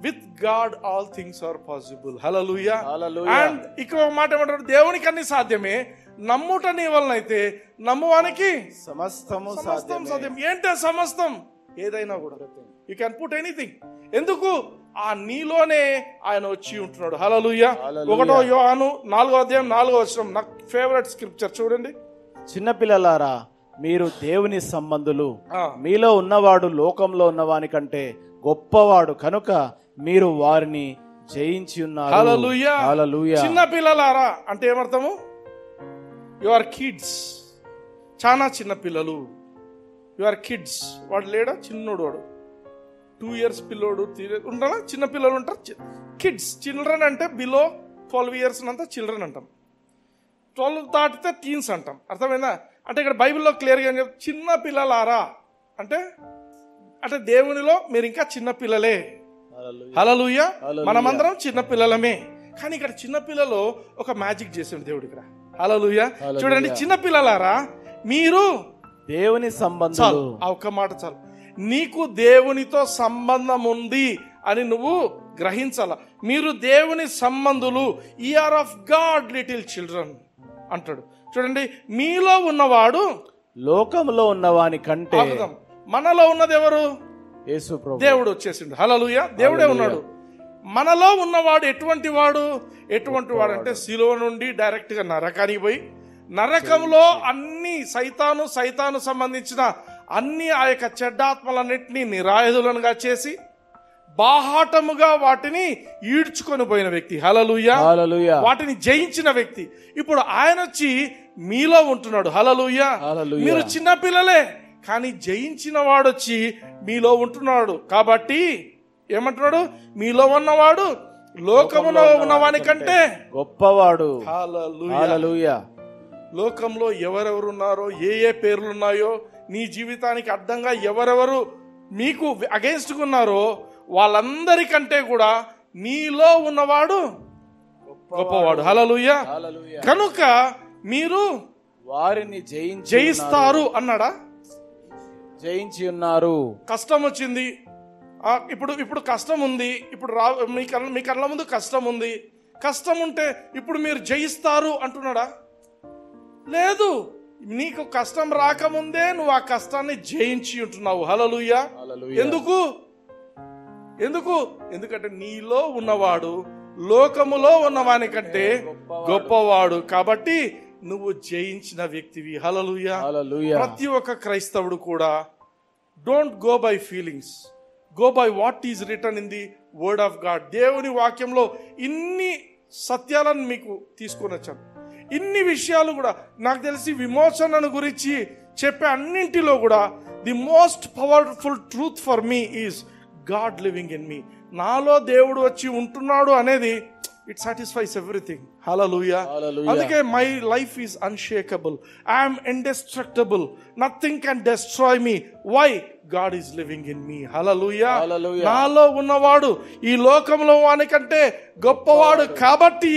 with God all things are possible. Hallelujah. And ఇక్కడ ఒక మాట ఏమంటారు? దేవునికి అన్ని సాధ్యమే, నమ్ముట నీ వలన అయితే నమ్మువానికి సమస్తం సాధ్యం. ఏంటో సమస్తం? ఏదైనా కూడా. You can put anything. ఎందుకు? ఆ నీలోనే ఆయన వచ్చి ఉంటున్నాడు. హల్లెలూయా. 1 యోహాను 4:4 నాకు ఫేవరెట్ స్క్రిప్చర్. చూడండి, చిన్నపిల్లలారా మీరు దేవుని సంబంధులు, మీలో ఉన్నవాడు లోకంలో ఉన్నవాని కంటే గొప్పవాడు కనుక మీరు వారిని జయించి ఉన్నారు. హల్లెలూయా. చిన్న పిల్లలారా అంటే ఏమర్థము? You are kids. చాలా చిన్న పిల్లలు. You are kids. వాడు లేడా? చిన్నోడు వాడు, 2 years పిల్లోడు ఉంటారా? చిన్న పిల్లలు ఉంటారు, కిడ్స్. చిల్డ్రన్ అంటే బిలో 12 years అంతా చిల్డ్రన్ అంటాం. 12 దాటితే టీన్స్ అంటాం. అర్థమైందా? అంటే ఇక్కడ బైబిల్లో క్లియర్గా ఏం చెప్తారు? చిన్న పిల్లలారా అంటే దేవునిలో మీరు ఇంకా చిన్న పిల్లలే. హల్లెలూయా. మనమందరం చిన్న పిల్లలమే. కానీ ఇక్కడ చిన్న పిల్లలు ఒక మ్యాజిక్ చేసిండు దేవుడు ఇక్కడ. హల్లెలూయా. చూడండి, చిన్న పిల్లలారా మీరు దేవుని సంబంధం. ఒక్క మాట చాలు. నీకు దేవునితో సంబంధం ఉంది అని నువ్వు గ్రహించాల. మీరు దేవుని సంబంధులు, you are of God little children అంటాడు. చూడండి, మీలో ఉన్నవాడు లోకంలో ఉన్నవాని కంటే. మనలో ఉన్నది ఎవరు? యేసు ప్రభు. దేవుడు వచ్చేసిండు. హల్లెలూయా. దేవుడే ఉన్నాడు. మనలో ఉన్నవాడు ఎటువంటి వాడు అంటే సిలువ నుండి డైరెక్ట్ గా నరకానికి పోయి, నరకంలో అన్ని సైతాను సంబంధించిన అన్ని ఆ యొక్క చెడ్డాత్మలన్నింటినీ నిరాయుధులనుగా చేసి బాహాటముగా వాటిని ఈడ్చుకొని పోయిన వ్యక్తి. హల్లెలూయా. వాటిని జయించిన వ్యక్తి. ఇప్పుడు ఆయన వచ్చి మీలో ఉంటున్నాడు. హల్లెలూయా. మీరు చిన్న పిల్లలే, కానీ జయించిన వాడు వచ్చి మీలో ఉంటున్నాడు. కాబట్టి ఏమంటున్నాడు? మీలో ఉన్నవాడు లోకములో ఉన్నవాని కంటే గొప్పవాడు. హల్లెలూయా. లోకంలో ఎవరెవరు ఉన్నారో, ఏ పేర్లు ఉన్నాయో, నీ జీవితానికి అడ్డంగా ఎవరెవరు మీకు అగెన్స్ట్ ఉన్నారో వాళ్ళందరికంటే కూడా నీలో ఉన్నవాడు గొప్పవాడు. హల్లెలూయా. కనుక మీరు వారిని జయిస్తారు అన్నాడా? జయించి ఉన్నారు. కష్టం వచ్చింది, ఇప్పుడు కష్టం ఉంది, ఇప్పుడు మీ కళ్ళ ముందు కష్టం ఉంది. కష్టం ఉంటే ఇప్పుడు మీరు జయిస్తారు అంటున్నాడా? లేదు. నీకు కష్టం రాకముందే నువ్వు ఆ కష్టాన్ని జయించి ఉంటున్నావు. హల్లెలూయా. ఎందుకంటే నీలో ఉన్నవాడు లోకములో ఉన్నవాని కంటే గొప్పవాడు. కాబట్టి నువ్వు జయించిన వ్యక్తివి. హల్లెలూయా. ప్రతి ఒక్క క్రైస్తవుడు కూడా don't go by feelings, go by what is return in the word of God. దేవుని వాక్యంలో ఇన్ని సత్యాలను మీకు తీసుకొని వచ్చాను. ఇన్ని విషయాలు కూడా నాకు తెలిసి విమోచనను గురించి చెప్పే అన్నింటిలో కూడా the most powerful truth for me is God living in me. నాలో దేవుడు వచ్చి ఉంటున్నాడు అనేది it satisfies everything. Hallelujah. అందుకే my life is unshakable. I am indestructible. Nothing can destroy me. Why? God is living in me. Hallelujah. నాలో ఉన్నవాడు ఈ లోకంలో వానికంటే గొప్పవాడు కాబట్టి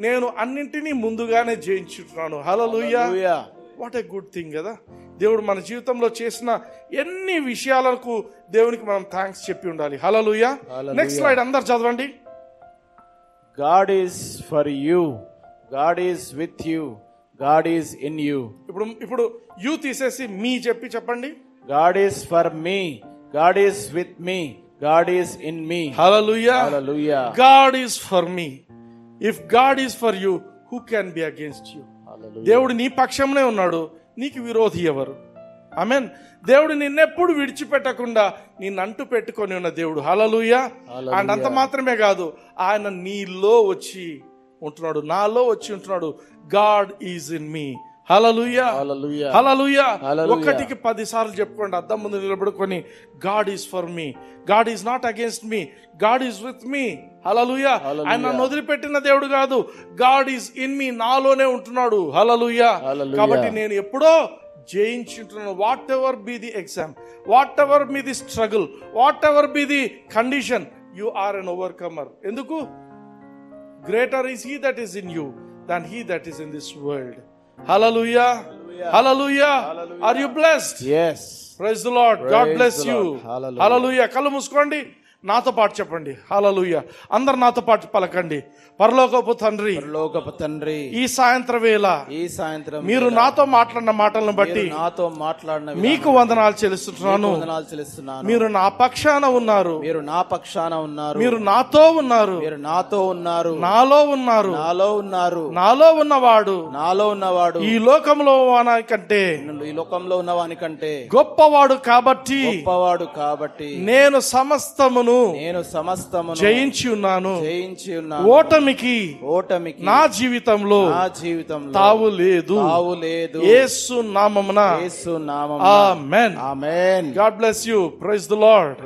నేను అన్నింటినీ ముందుగానే జయించుతున్నాను. Hallelujah. What a good thing కదా. దేవుడు మన జీవితంలో చేసిన ఎన్ని విషయాలకు దేవునికి మనం థ్యాంక్స్ చెప్పి ఉండాలి. హల్లెలూయా. నెక్స్ట్ స్లైడ్ అందరు చదవండి. God is for you, God is with you, God is in you. ఇప్పుడు యు తీసేసి మీ చెప్పండి. God is for me, God is with me, God is in me. Hallelujah. Hallelujah. God is for me. If God is for you, who can be against you? Hallelujah. దేవుడు నీ పక్షంలో ఉన్నాడు, నీకు విరోధి ఎవరు? ఆమేన్. దేవుడు నిన్నెప్పుడు విడిచిపెట్టకుండా నిన్ను అంటు పెట్టుకొని ఉన్న దేవుడు. హల్లెలూయా. అండ్ అంత మాత్రమే కాదు, ఆయన నీలో వచ్చి ఉంటున్నాడు, నాలో వచ్చి ఉంటున్నాడు. God is in me. Hallelujah. Hallelujah. 1కి 10 సార్లు చెప్పుకోండి, అద్దం ముందు నిలబడుకొని. God is for me, God is not against me, God is with me. Hallelujah. ఆయన నన్ను వదిలిపెట్టిన దేవుడు కాదు. గాడ్ ఈజ్ ఇన్ మీ, నాలోనే ఉంటున్నాడు. హల్లెలూయా. కాబట్టి నేను ఎప్పుడో జయించుంటున్నాను. Whatever be the exam, whatever be the struggle, whatever be the condition, you are an overcomer. ఎందుకు? Greater is he that is in you than he that is in this world. Hallelujah. Hallelujah. Are you blessed? Yes. Praise the Lord. God bless you. Hallelujah. కళ్ళు మూసుకోండి, నాతో పాటు చెప్పండి. హల్లెలూయా. అందరు నాతో పాటు పలకండి. పరలోకపు తండ్రి, పరలోకపు తండ్రి, ఈ సాయంత్రం వేళ మీరు నాతో మాట్లాడిన మాటలను బట్టి నాతో మాట్లాడిన మీకు వందనాలు చెల్లిస్తున్నాను. మీరు నా పక్షాన ఉన్నారు, మీరు నా పక్షాన ఉన్నారు, మీరు నాతో ఉన్నారు, మీరు నాతో ఉన్నారు, నాలో ఉన్నారు, నాలో ఉన్నారు, నాలో ఉన్నవాడు, నాలో ఉన్నవాడు ఈ లోకంలో వానికంటే, ఈ లోకంలో ఉన్నవాని కంటే గొప్పవాడు కాబట్టి, గొప్పవాడు కాబట్టి నేను సమస్తమును జయించి ఉన్నాను. ఓటమికి నా జీవితంలో తావు లేదు. యేసు నామమున. Amen. Amen. God bless you. Praise the lord.